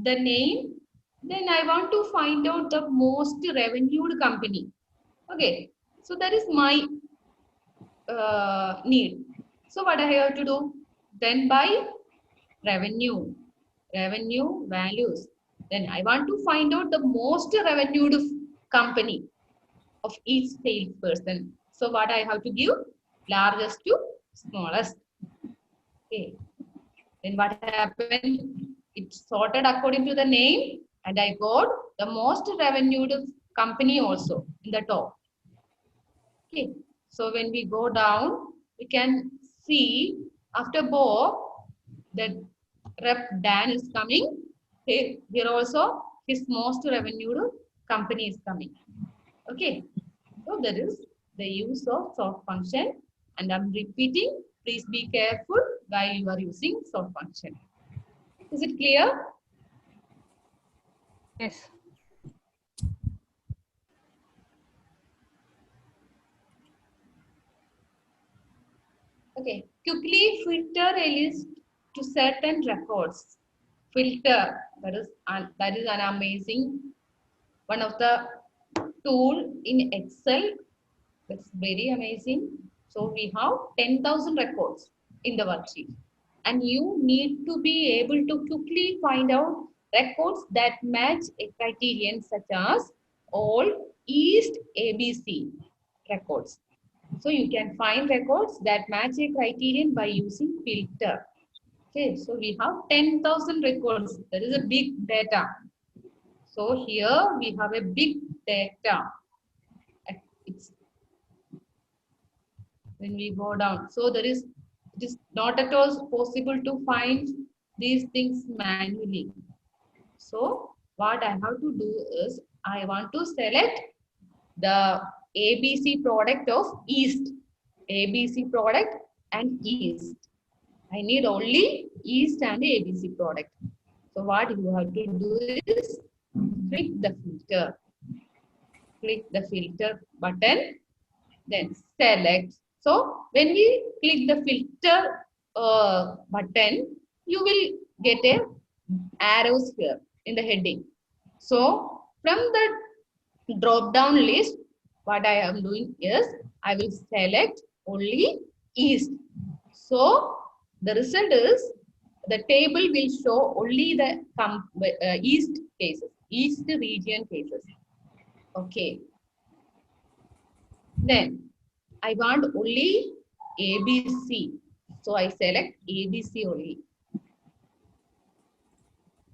the name. Then I want to find out the most revenued company. Okay, so that is my need. So what I have to do? Then by revenue values. Then I want to find out the most revenued company of each salesperson. So what I have to give? Largest to smallest. Okay. Then what happened? It's sorted according to the name, and I got the most revenued company also in the top. Okay. So when we go down, we can see after Bob, the rep Dan is coming. Here also his most revenued company is coming. Okay. So that is the use of sort function, and I'm repeating. Please be careful while you are using sort function. Is it clear? Yes. Okay. Quickly filter a list to certain records. Filter, that is an amazing one of the tool in Excel. That's very amazing. So we have 10,000 records in the worksheet, and you need to be able to quickly find out records that match a criterion such as all East ABC records. So you can find records that match a criterion by using filter. Okay, so we have 10,000 records. That is a big data. So here we have a big data. It's when we go down. So it is not at all possible to find these things manually. So what I have to do is I want to select the ABC product of East. ABC product and East. I need only East and ABC product. So what you have to do is click the filter. Click the filter button, then select. So when we click the filter button, you will get a arrows here in the heading. So from the drop down list, what I am doing is I will select only East. So the result is the table will show only the East cases, East region cases. Okay. Then I want only ABC. So I select ABC only.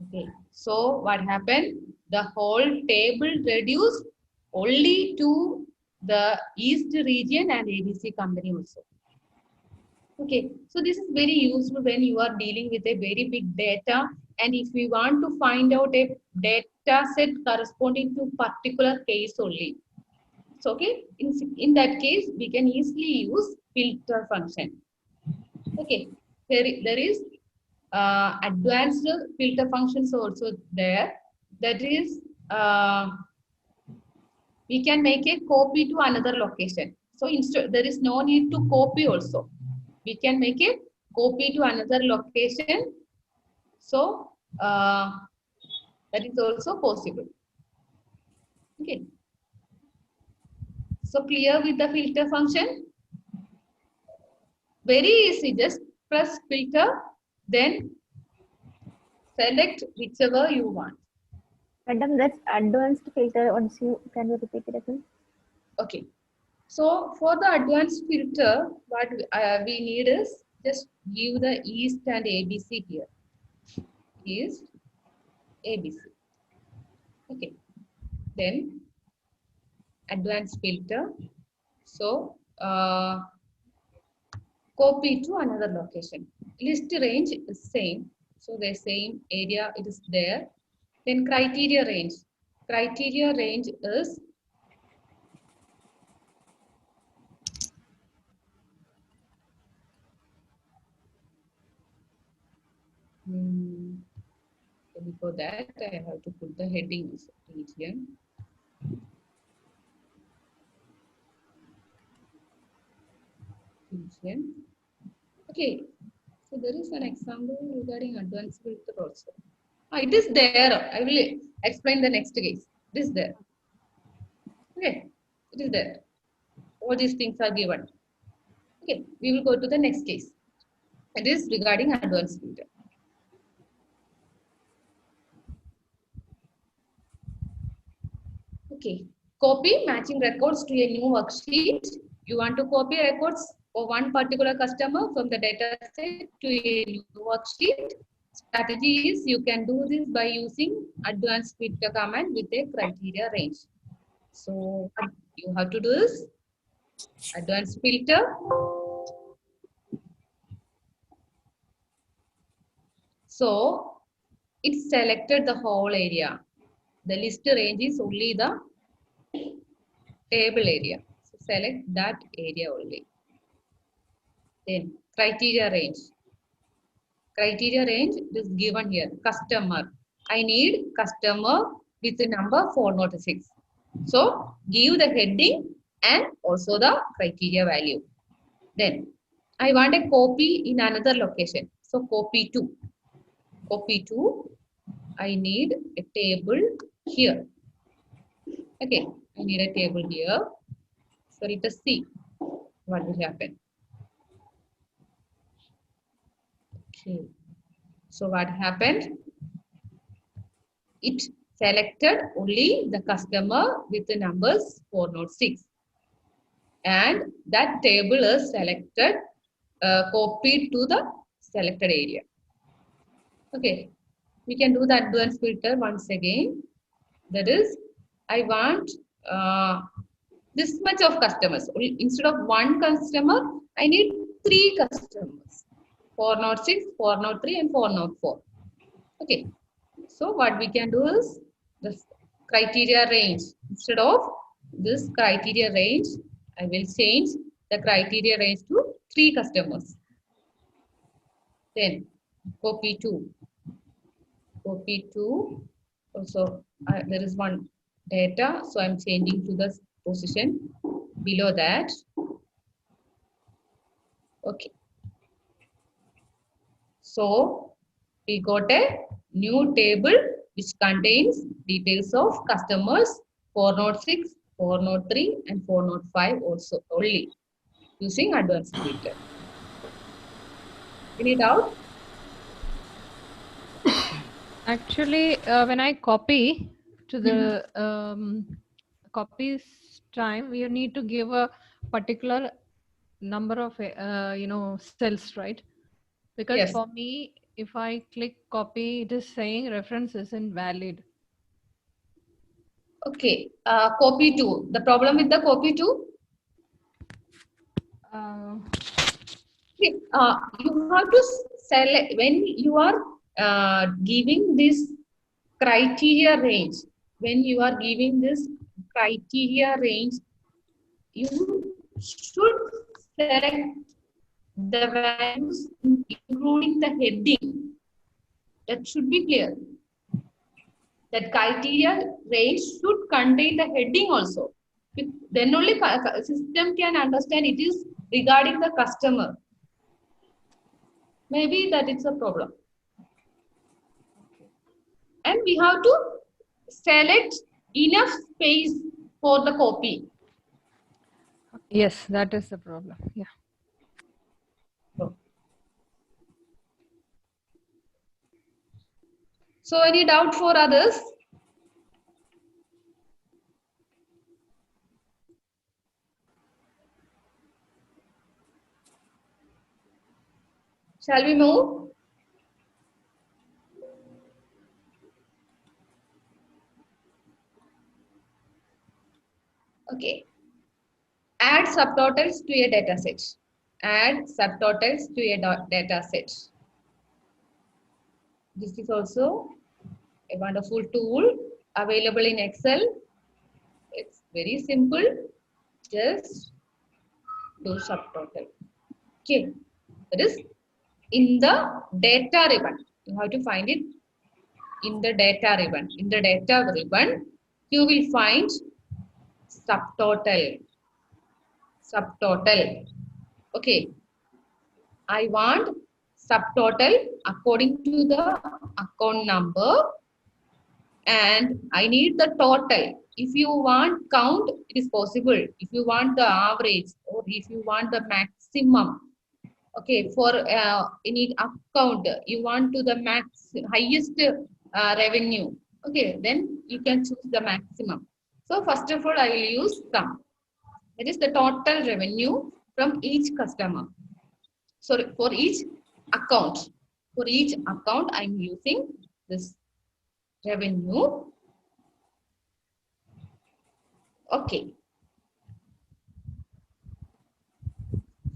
Okay. So what happened? The whole table reduced only to the East region and ABC company also. Okay. So this is very useful when you are dealing with a very big data, and if we want to find out a data set corresponding to particular case only. So okay, in that case, we can easily use filter function. Okay, there is advanced filter functions also there. That is, we can make a copy to another location. So instead, there is no need to copy also. We can make a copy to another location. So that is also possible. Okay. So clear with the filter function? Very easy, just press filter, then select whichever you want. Madam, that's advanced filter. Once you can you repeat it again? Okay. So for the advanced filter, what we need is just give the East and ABC here. East, ABC. Okay. Then advanced filter. So copy to another location. List range is same. So the same area it is there. Then criteria range. Criteria range is Before that, I have to put the headings region. Region. Okay, so there is an example regarding advanced filter also. It is there. I will explain the next case. It is there. Okay, it is there. All these things are given. Okay, we will go to the next case. It is regarding advanced filter. Okay, copy matching records to a new worksheet. You want to copy records for one particular customer from the data set to a new worksheet. Strategy is you can do this by using advanced filter command with a criteria range. So what you have to do is advanced filter. So it selected the whole area. The list range is only the table area. So select that area only. Then criteria range. Criteria range is given here. Customer. I need customer with the number 406. So give the heading and also the criteria value. Then I want a copy in another location. So copy to. Copy to. I need a table here. Okay, I need a table here. So let us see what will happen. Okay, so what happened? It selected only the customer with the numbers 406. And that table is selected, copied to the selected area. Okay, we can do the advanced filter once again. That is, I want this much of customers. Instead of one customer, I need 3 customers. 406, 403 and 404. Okay. So what we can do is this criteria range. Instead of this criteria range, I will change the criteria range to 3 customers. Then copy to. Copy to. Also there is one data. So I'm changing to the position below that. Okay. So we got a new table which contains details of customers 406, 403 and 405 also only using advanced filter. Any doubt? Actually, when I copy to the copies time, you need to give a particular number of cells, right? Because Yes. for me, if I click copy, it is saying reference isn't valid. Okay. Copy to. The problem with the copy to? You have to select when you are giving this criteria range. When you are giving this criteria range, you should select the values including the heading. That should be clear. That criteria range should contain the heading also. Then only system can understand it is regarding the customer. Maybe that is a problem. And we have to select enough space for the copy. Yes, that is the problem. Yeah. So any doubt for others? Shall we move? Okay. Add subtotals to a data set. Add subtotals to a data set. This is also a wonderful tool available in Excel. It's very simple. Just do subtotal. Okay. That is in the data ribbon. You have to find it in the data ribbon. In the data ribbon, you will find subtotal. Subtotal. Okay. I want subtotal according to the account number, and I need the total. If you want count, it is possible. If you want the average, or if you want the maximum, okay, for any account, you want to the highest revenue, okay, then you can choose the maximum. So first of all, I will use sum. That is the total revenue from each customer. So for each account, I'm using this revenue. Okay.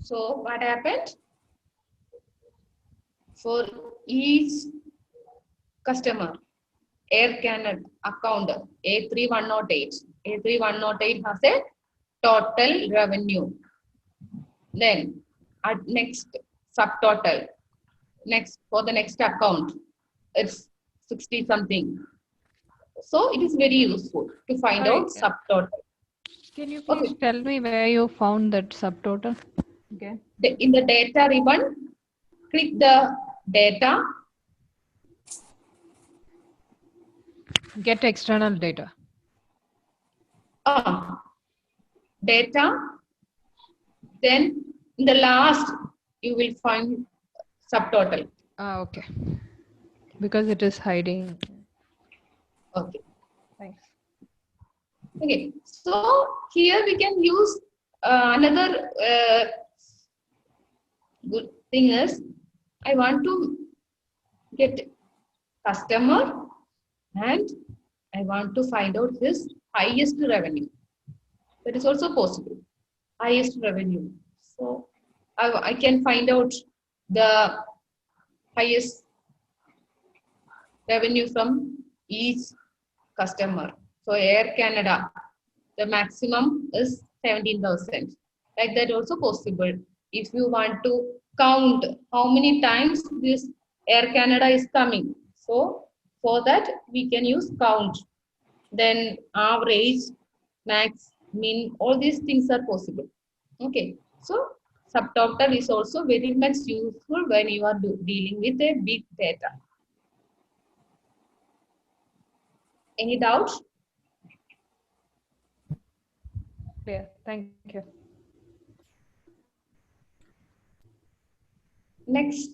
So what happened? For each customer, Air Canada account A3108. A3108 has a total revenue. Then at next subtotal. Next for the next account, it's 60 something. So it is very useful to find Sorry, out subtotal. Can you please tell me where you found that subtotal? Okay. In the data ribbon, click the data. Get external data. Data. Then in the last, you will find subtotal. Okay. Because it is hiding. Okay. Thanks. Okay. So here we can use another good thing is, I want to get customer and I want to find out his highest revenue. That is also possible. Highest revenue. So I can find out the highest revenue from each customer. So Air Canada, the maximum is 17,000. Like that also possible. If you want to count how many times this Air Canada is coming. So for that we can use count. Then average, max, min, all these things are possible. Okay. So subtotal is also very much useful when you are dealing with a big data. Any doubts? Clear. Thank you. Next,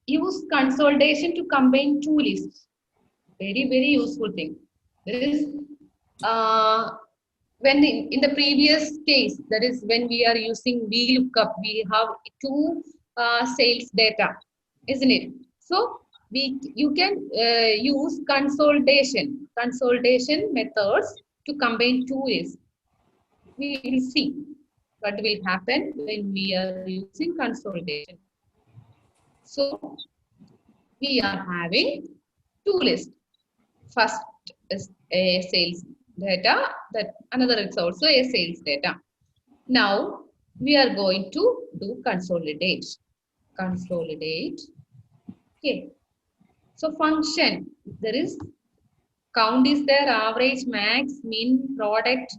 use consolidation to combine two lists. Very, very useful thing. There is when in the previous case, that is when we are using VLOOKUP, we have two sales data, isn't it? So you can use consolidation methods to combine two lists. We will see what will happen when we are using consolidation. So we are having two lists. First is a sales data, that another is also a sales data. Now we are going to do consolidate. Consolidate. Okay. So function, there is count is there, average, max, mean, product,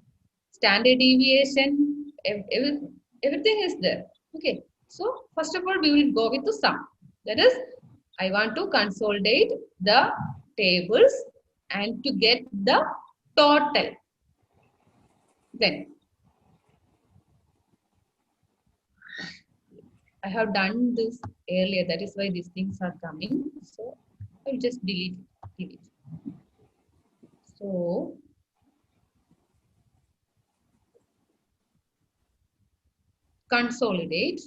standard deviation, everything is there. Okay. So first of all, we will go with the sum. That is, I want to consolidate the tables and to get the total. Then I have done this earlier. That is why these things are coming. So I will just delete it. So consolidate.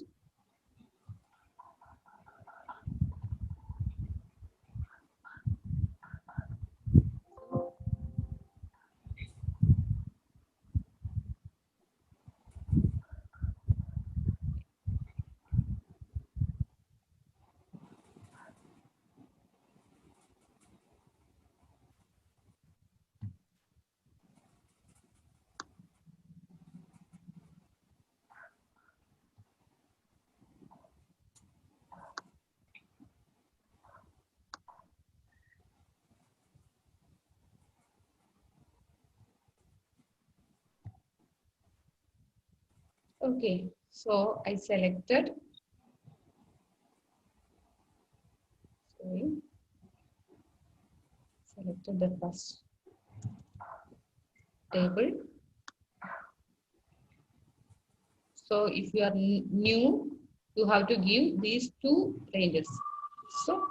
Okay, so I selected. Sorry. Selected the first table. So if you are new, you have to give these two ranges. So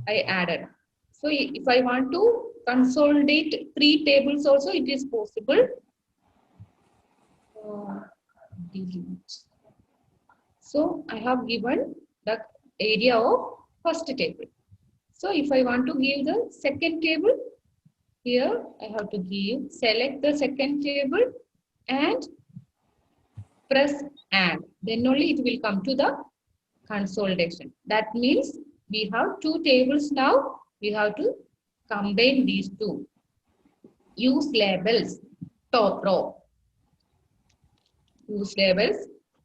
I added. So if I want to consolidate 3 tables also, it is possible. Delete. So I have given the area of first table. So if I want to give the second table, here I have to select the second table and press add. Then only it will come to the consolidation. That means we have 2 tables now. We have to combine these two. Use labels, top row. Use labels,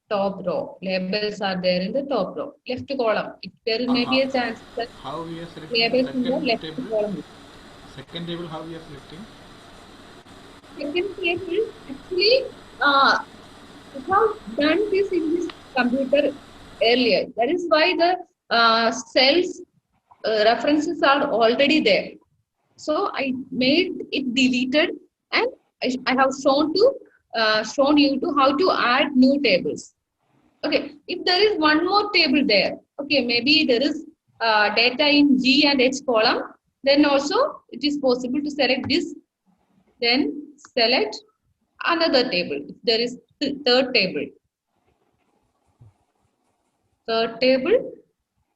top row. Labels are there in the top row. Left column. If there may be a chance that How we are selecting labels in the second left table? column. Second table, how we are selecting? Second table, actually, we have done this in this computer earlier. That is why the cells references are already there. So I made it deleted, and I have shown you to how to add new tables. Okay, if there is one more table there, okay, maybe there is data in G and H column, then also it is possible to select this, then select another table. If there is third table,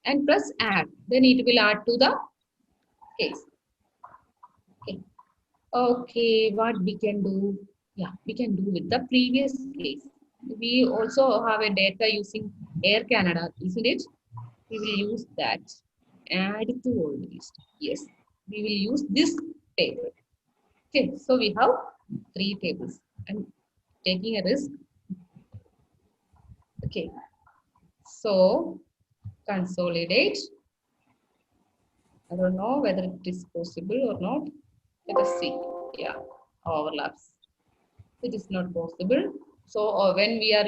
and press add, then it will add to the case. Okay, what we can do? Yeah, we can do with the previous case. We also have a data using Air Canada, isn't it? We will use that. Add to old list. Yes, we will use this table. Okay, so we have 3 tables. I'm taking a risk. Okay, so consolidate. I don't know whether it is possible or not. Let us see. Yeah, overlaps. It is not possible. So when we have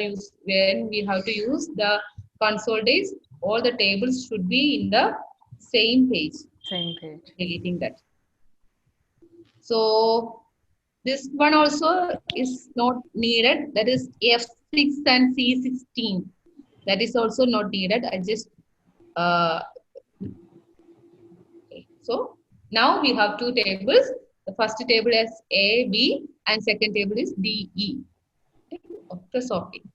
to use the consolidate, all the tables should be in the same page. Same page. Deleting that. So this one also is not needed. That is F6 and C16. That is also not needed. I just okay. So now we have 2 tables. The first table is A, B, and second table is D, E. After sorting.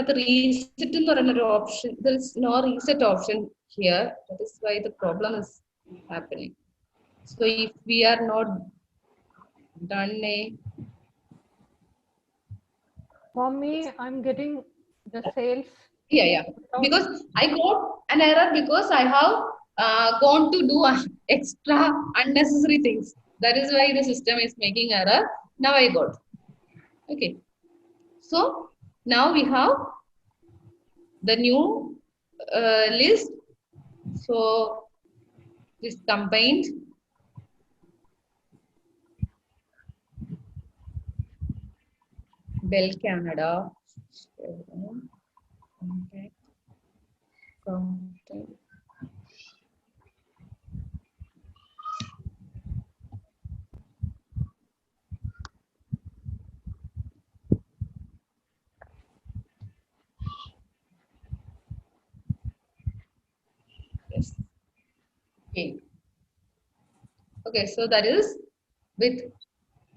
The reset എന്ന് പറയുന്ന option. There is no reset option here. That is why the problem is happening. So if we are not done For me, I'm getting the sales. yeah, because I got an error because I have gone to do extra unnecessary things. That is why the system is making error. Now I got. Okay. So now we have the new list. So this combined Bell Canada. Contact. Yes. Okay. Okay, so that is with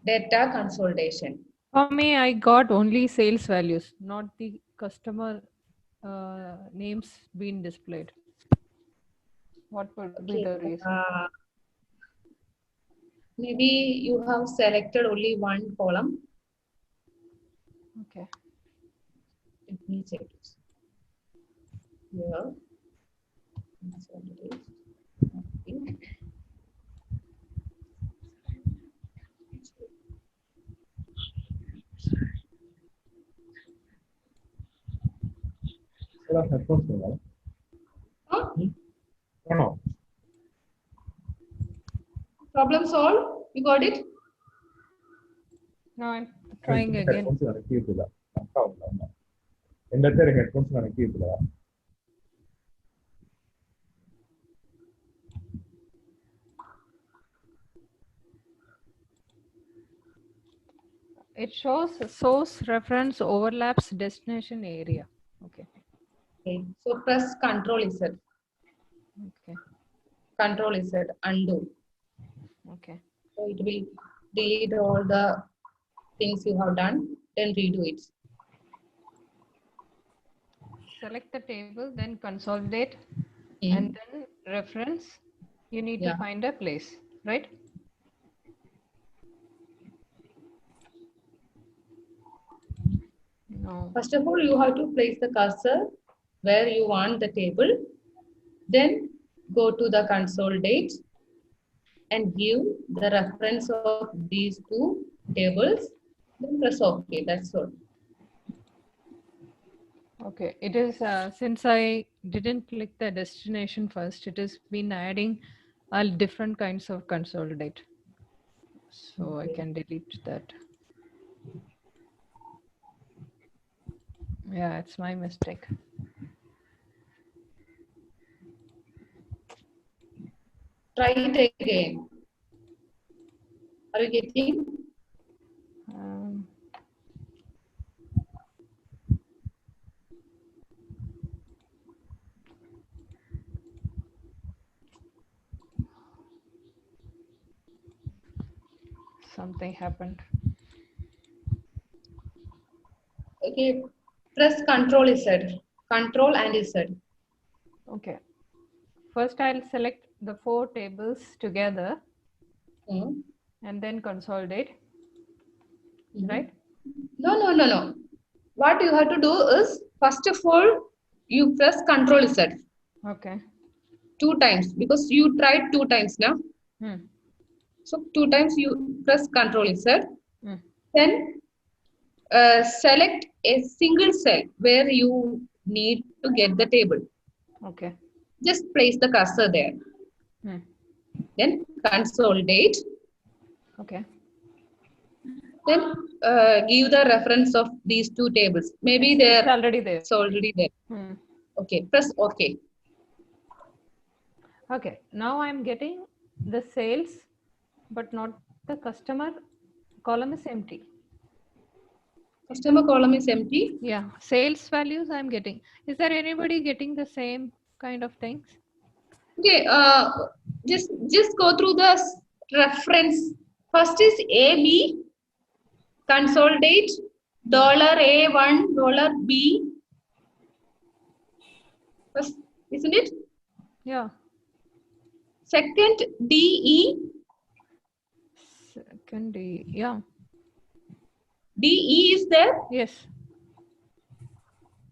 data consolidation. For me, I got only sales values, not the customer names being displayed. What would be the reason? Maybe you have selected only one column. Okay. Let me check it. Here. Consolidate. Okay. Sir, headphones no? Huh? No. Problem solved? You got it? No, I'm trying again. Headphones connect ചെയ്തില്ല. മനസ്സിലാവുന്നില്ല. എൻ്റെ അടുത്ത് headphones connect ചെയ്തില്ല. It shows source reference overlaps destination area. Okay. Okay. So press Control Z. Okay. Control Z. Undo. Okay. So it will delete all the things you have done. Then redo it. Select the table, then consolidate, Hmm. and then reference. You need to Yeah. find a place, right? No. First of all, you have to place the cursor where you want the table. Then go to the consolidate and give the reference of these two tables. Then press OK. That's all. Okay. It is since I didn't click the destination first, it has been adding all different kinds of consolidate. So I Okay. can delete that. Yeah, it's my mistake. Try it again. Are you getting? Um, something happened. Okay. Press Control Z. Control and Z. Okay. First, I'll select the 4 tables together Hmm. and then consolidate, Mhm. right? No. What you have to do is, first of all, you press Control Z Okay. 2 times because you tried 2 times now. Hmm. So 2 times you press Control Z. Hmm. Then select a single cell where you need to get the table. Okay. Just place the cursor there. Hmm. Then consolidate. Okay. Then give the reference of these 2 tables. Maybe It's they're already there. it's already there. Hmm. Okay. Press OK. Okay. Now I'm getting the sales, but not the customer column is empty. Customer column is empty. Yeah. Sales values I'm getting. Is there anybody getting the same kind of things? Okay. Just go through the reference. First is AB. Consolidate. $A1, $B. First, isn't it? Yeah. Second, DE. Second, yeah. DE is there. Yes.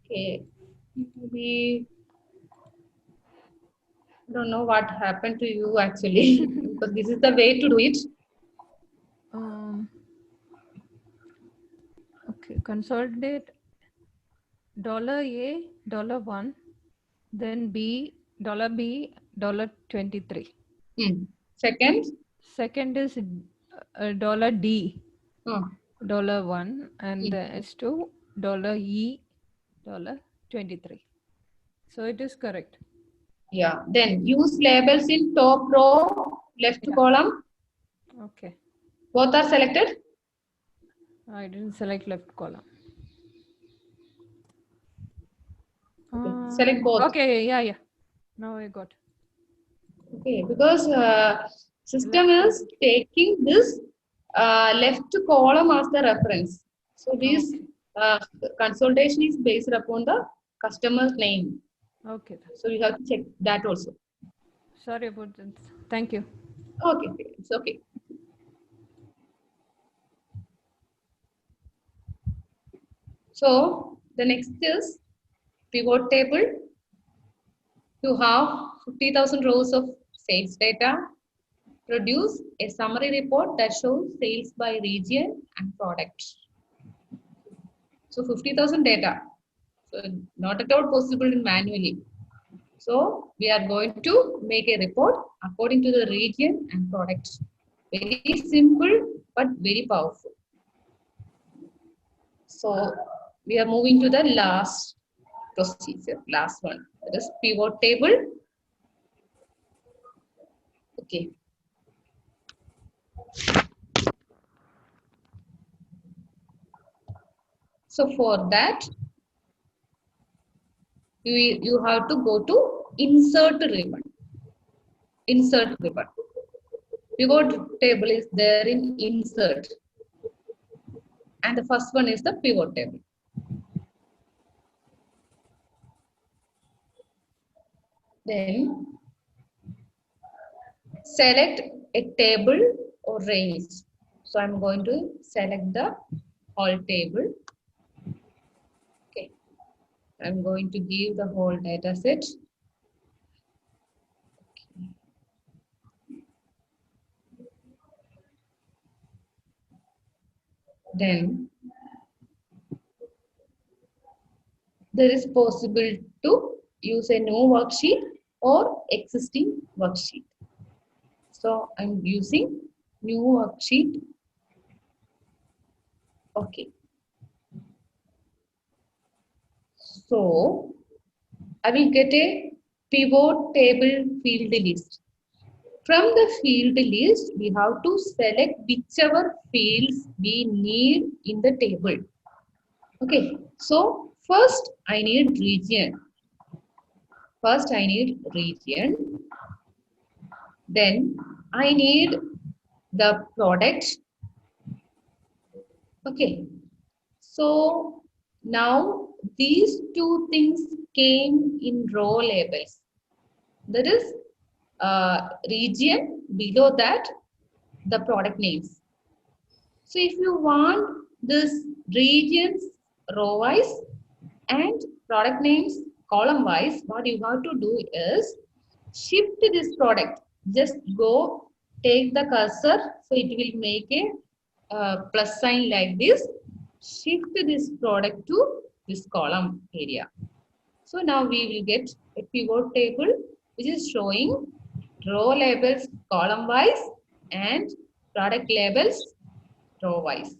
Okay. Maybe I don't know what happened to you actually because this is the way to do it. Okay. Consolidate $A, $1, then B, $23. Second, Second is $D, oh, $1, and the S2 $E, $23. So it is correct. yeah. Then use labels in top row, left Yeah. column. Okay. Both are selected. I didn't select left column. Select both. Okay. Yeah. Now I got. Okay, because system is taking this left column as the reference. So this consultation is based upon the customer's name. Okay. So you have to check that also. Sorry about that. Thank you. Okay, it's okay. So The next is pivot table. You have 50,000 rows of sales data. Produce a summary report that shows sales by region and product. So 50,000 data. So not at all possible manually. So we are going to make a report according to the region and product. Very simple but very powerful. So we are moving to the last procedure, last one. That is pivot table. Okay. So for that, you have to go to insert ribbon. Insert ribbon. Pivot table is there in insert. And the first one is the pivot table. Then select a table or range. So I'm going to select the whole table. Okay. I'm going to give the whole data set. Okay. Then there is possible to use a new worksheet or existing worksheet. So I'm using new worksheet. Okay. So I will get a pivot table field list. From the field list, we have to select whichever fields we need in the table. Okay. So first I need region. First I need region. Then I need the product. Okay. So now these two things came in row labels. That is region, below that the product names. So if you want this regions row wise and product names column wise, what you have to do is shift this product. Just go take the cursor, so it will make a plus sign like this. Shift this product to this column area. So now we will get a pivot table which is showing row labels column wise and product labels row wise.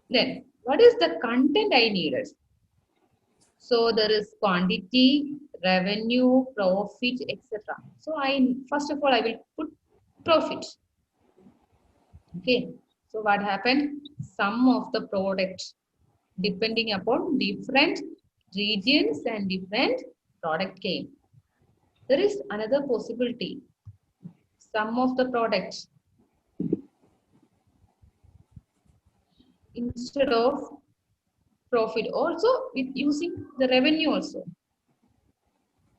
Then what is the content I needed? So there is quantity, revenue, profit, etc. So first of all I will put profit. Okay. So what happened? Sum of the product depending upon different regions and different product came. There is another possibility. Sum of the product instead of profit, also with using the revenue also.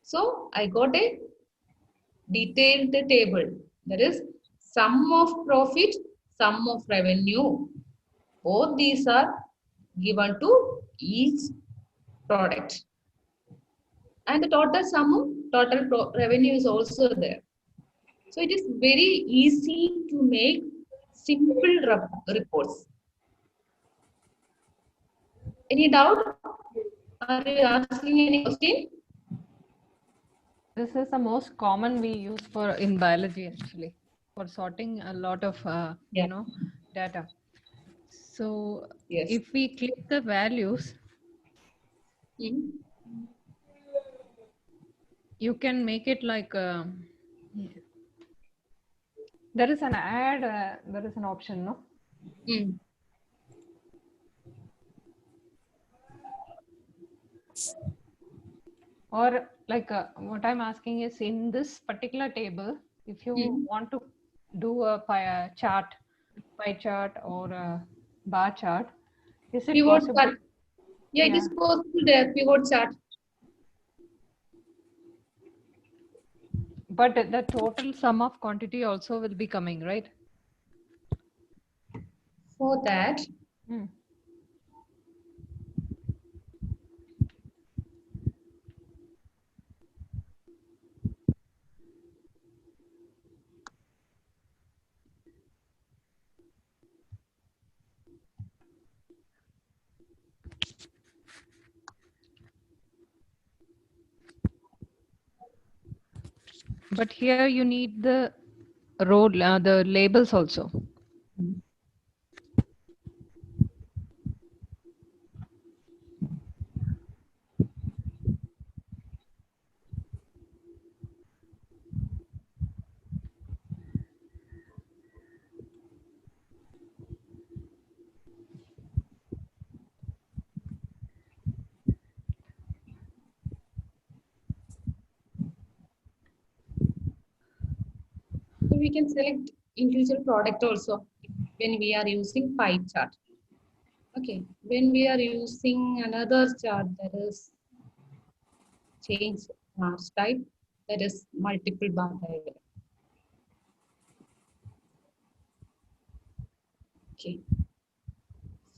So I got a detailed table. That is sum of profit, sum of revenue. Both these are given to each product. And the total sum, total revenue is also there. So it is very easy to make simple reports. Any doubt? Are you asking any question? This is the most common we use for in biology actually for sorting a lot of Yeah. you know data. So Yes. if we click the values, Hmm. you can make it like there is an add, there is an option, no? Hmm. Or like what I'm asking is in this particular table, if you want to do a pie chart or a bar chart, is it Pivot possible? chart. Yeah, it is possible there, pivot chart. But the total sum of quantity also will be coming, right? For that, But here you need the the labels also. So we can select individual product also when we are using pie chart. Okay, when we are using another chart, that is change class type, that is multiple bar diagram. Okay,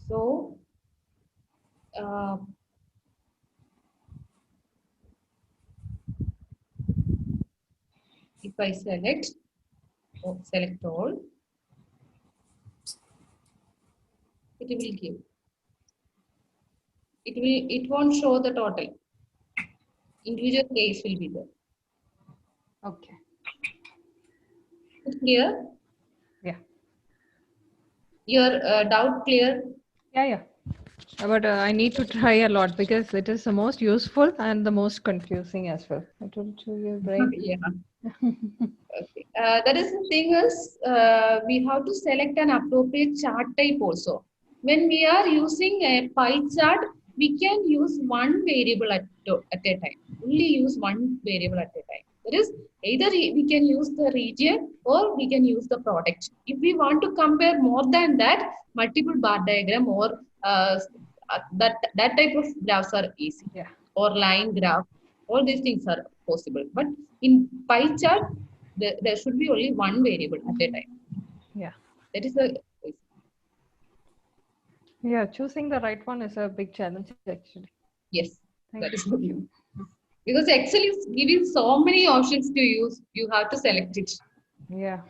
so uh, if I select all, it will give. It won't show the total. Individual case will be there. Okay. Clear? Yeah. Your doubt clear? Yeah. But I need to try a lot because it is the most useful and the most confusing as well. It will show your brain. Yeah. Okay. That is the thing is we have to select an appropriate chart type also. When we are using a pie chart, we can use one variable at a time. Only use one variable at a time. That is either we can use the region or we can use the product. If we want to compare more than that, multiple bar diagram or that type of graphs are easy. Yeah. Or line graph, all these things are possible. But in pie chart, there should be only one variable at a time. Yeah. That is the Yeah. Choosing the right one is a big challenge actually. yes. Thank That is you. because Excel is giving so many options to use. You have to select it. Yeah.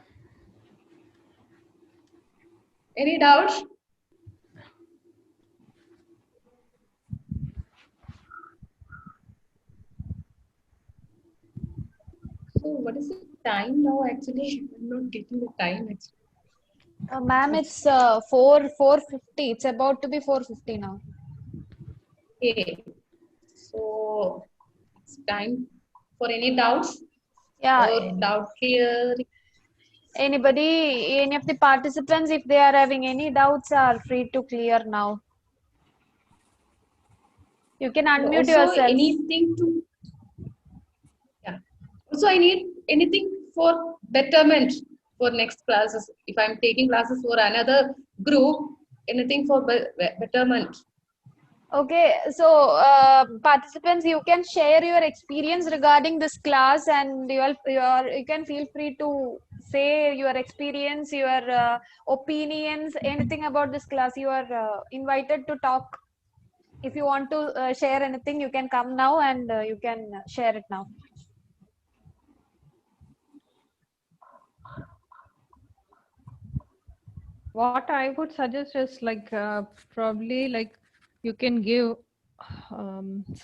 Any doubts? So what is the time now? Actually, I'm not getting the time. Actually, Ma'am, it's 4:50. It's about to be 4:50 now. okay. So it's time for any doubts Yeah. or doubt clear. Anybody, any of the participants, if they are having any doubts, are free to clear now. You can unmute Also, yourself. anything to yeah. Also, I need anything for betterment for next classes. If I'm taking classes for another group, anything for betterment. Okay, so participants, you can share your experience regarding this class, and you can feel free to say your experience, your opinions, anything about this class. You are invited to talk. If you want to share anything, you can come now and you can share it now. What I would suggest is like probably like you can give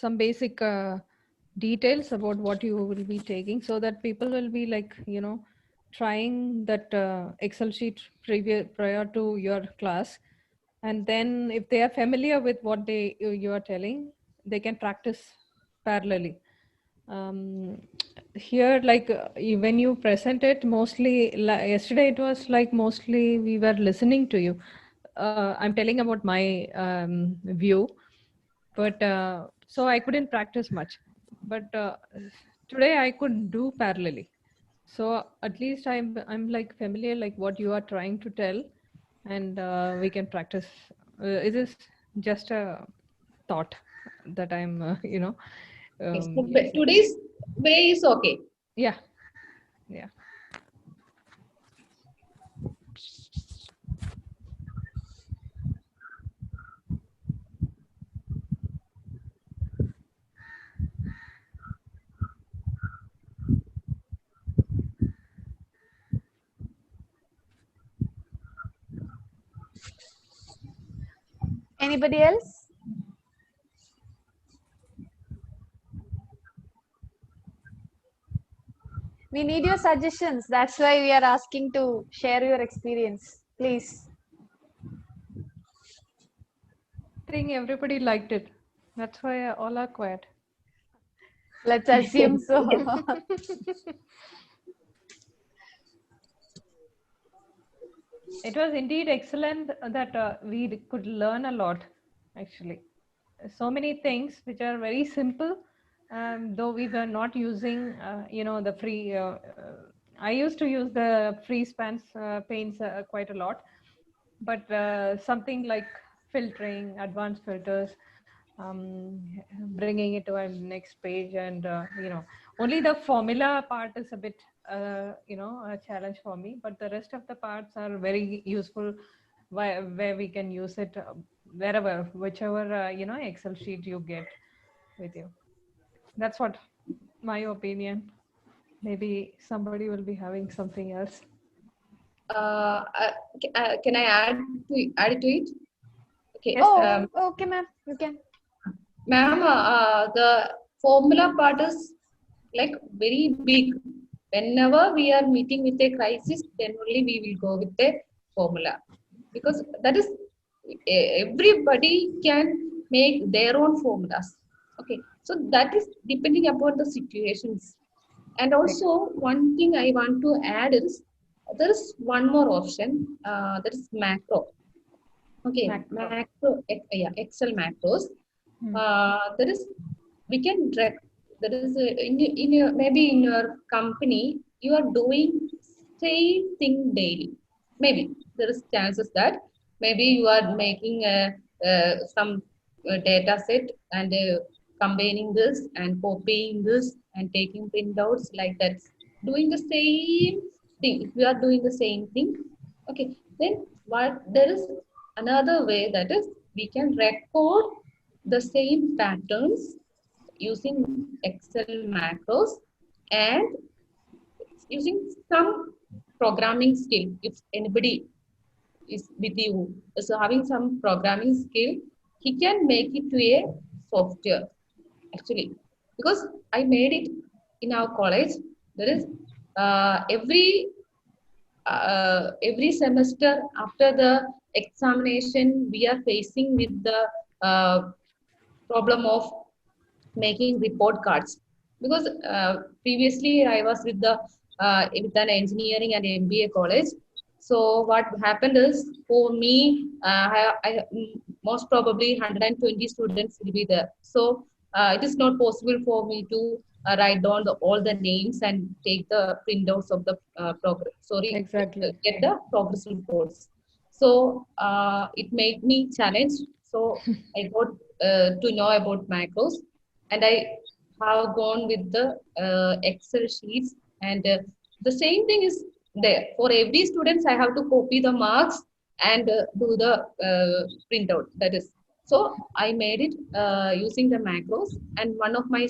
some basic details about what you will be taking so that people will be like, trying that Excel sheet prior to your class. And then if they are familiar with what you are telling, they can practice parallelly. Here like when you present it mostly yesterday it was like mostly we were listening to you. I'm telling about my view, but so I couldn't practice much, but today I could do parallelly, so at least I'm like familiar like what you are trying to tell, and we can practice. It is just a thought that I'm Okay, so using. today's way is okay. Yeah. Anybody else? We need your suggestions. That's why we are asking to share your experience. Please. I think everybody liked it. That's why all are quiet. Let's assume so. It was indeed excellent that we could learn a lot, actually. So many things which are very simple, though we were not using, the free. I used to use the free spans paints quite a lot, but something like filtering, advanced filters, bringing it to a next page, and only the formula part is a bit a challenge for me, but the rest of the parts are very useful, where we can use it wherever, whichever Excel sheet you get with you. That's what my opinion. Maybe somebody will be having something else. Can I add it to it? Okay. Oh, okay, ma'am. You can. Ma'am, the formula part is like very big. Whenever we are meeting with a crisis, then only we will go with the formula, because that is everybody can make their own formulas. Okay, so that is depending upon the situations. And also one thing I want to add is there is one more option, that is macro. Okay, macro, yeah, Excel macros. There is, we can direct, there is maybe in your company you are doing same thing daily. Maybe there is chances that maybe you are making some data set and combining this and copying this and taking printouts like that, doing the same thing. If you are doing the same thing, okay, then what there is another way, that is we can record the same patterns using Excel macros and using some programming skill. If anybody is with you, so having some programming skill, he can make it to a software actually. Because I made it in our college. There is every semester after the examination, we are facing with the problem of making report cards, because previously I was with an engineering and MBA college. So what happened is, for me, most probably 120 students will be there. So it is not possible for me to write down all the names and take the printouts of the progress. Exactly. Get the progress reports. So it made me challenged. So I got to know about macros, and I have gone with the Excel sheets, and the same thing is there for every students. I have to copy the marks and do the printout. That is, so I made it using the macros, and one of my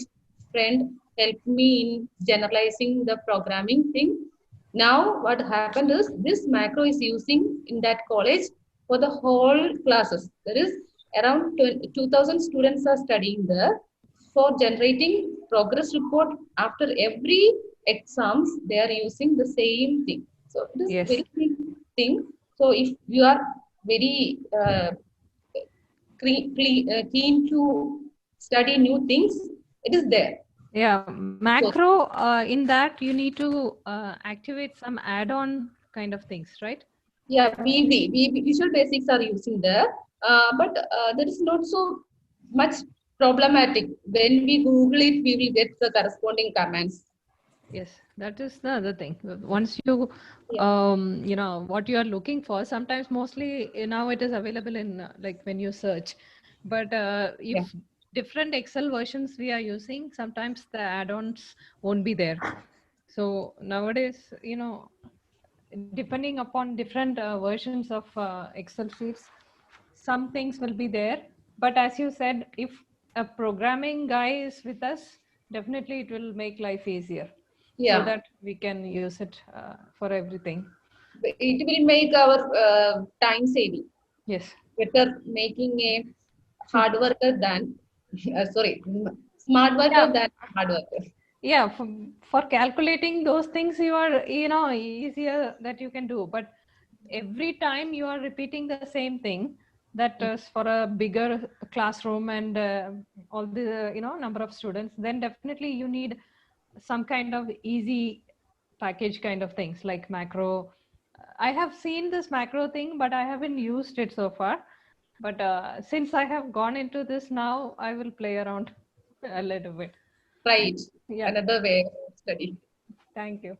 friend helped me in generalizing the programming thing. Now what happened is, this macro is using in that college for the whole classes. There is around 2,000 students are studying there. For generating progress report after every exams, they are using the same thing. So it is Yes. very big thing. So if you are very keen to study new things, it is there. Yeah, macro, in that you need to activate some add-on kind of things, right? Yeah, Visual Basics are using there, but there is not so much problematic. When we Google it, we will get the corresponding commands. Yes, that is the other thing. Once you, what you are looking for, sometimes mostly now it is available in like when you search. But if different Excel versions we are using, sometimes the add-ons won't be there. So nowadays, depending upon different versions of Excel sheets, some things will be there. But as you said, if a programming guy is with us, definitely it will make life easier. Yeah. So that we can use it for everything. It will make our time saving. Yes. Better making a hard worker than, smart worker than hard worker. yeah, for calculating those things, you are, easier that you can do. But every time you are repeating the same thing, that is for a bigger classroom and all the, number of students, then definitely you need some kind of easy package kind of things like macro. I have seen this macro thing, but I haven't used it so far. But since I have gone into this now, I will play around a little bit. Right. Yeah. Another way of study. Thank you.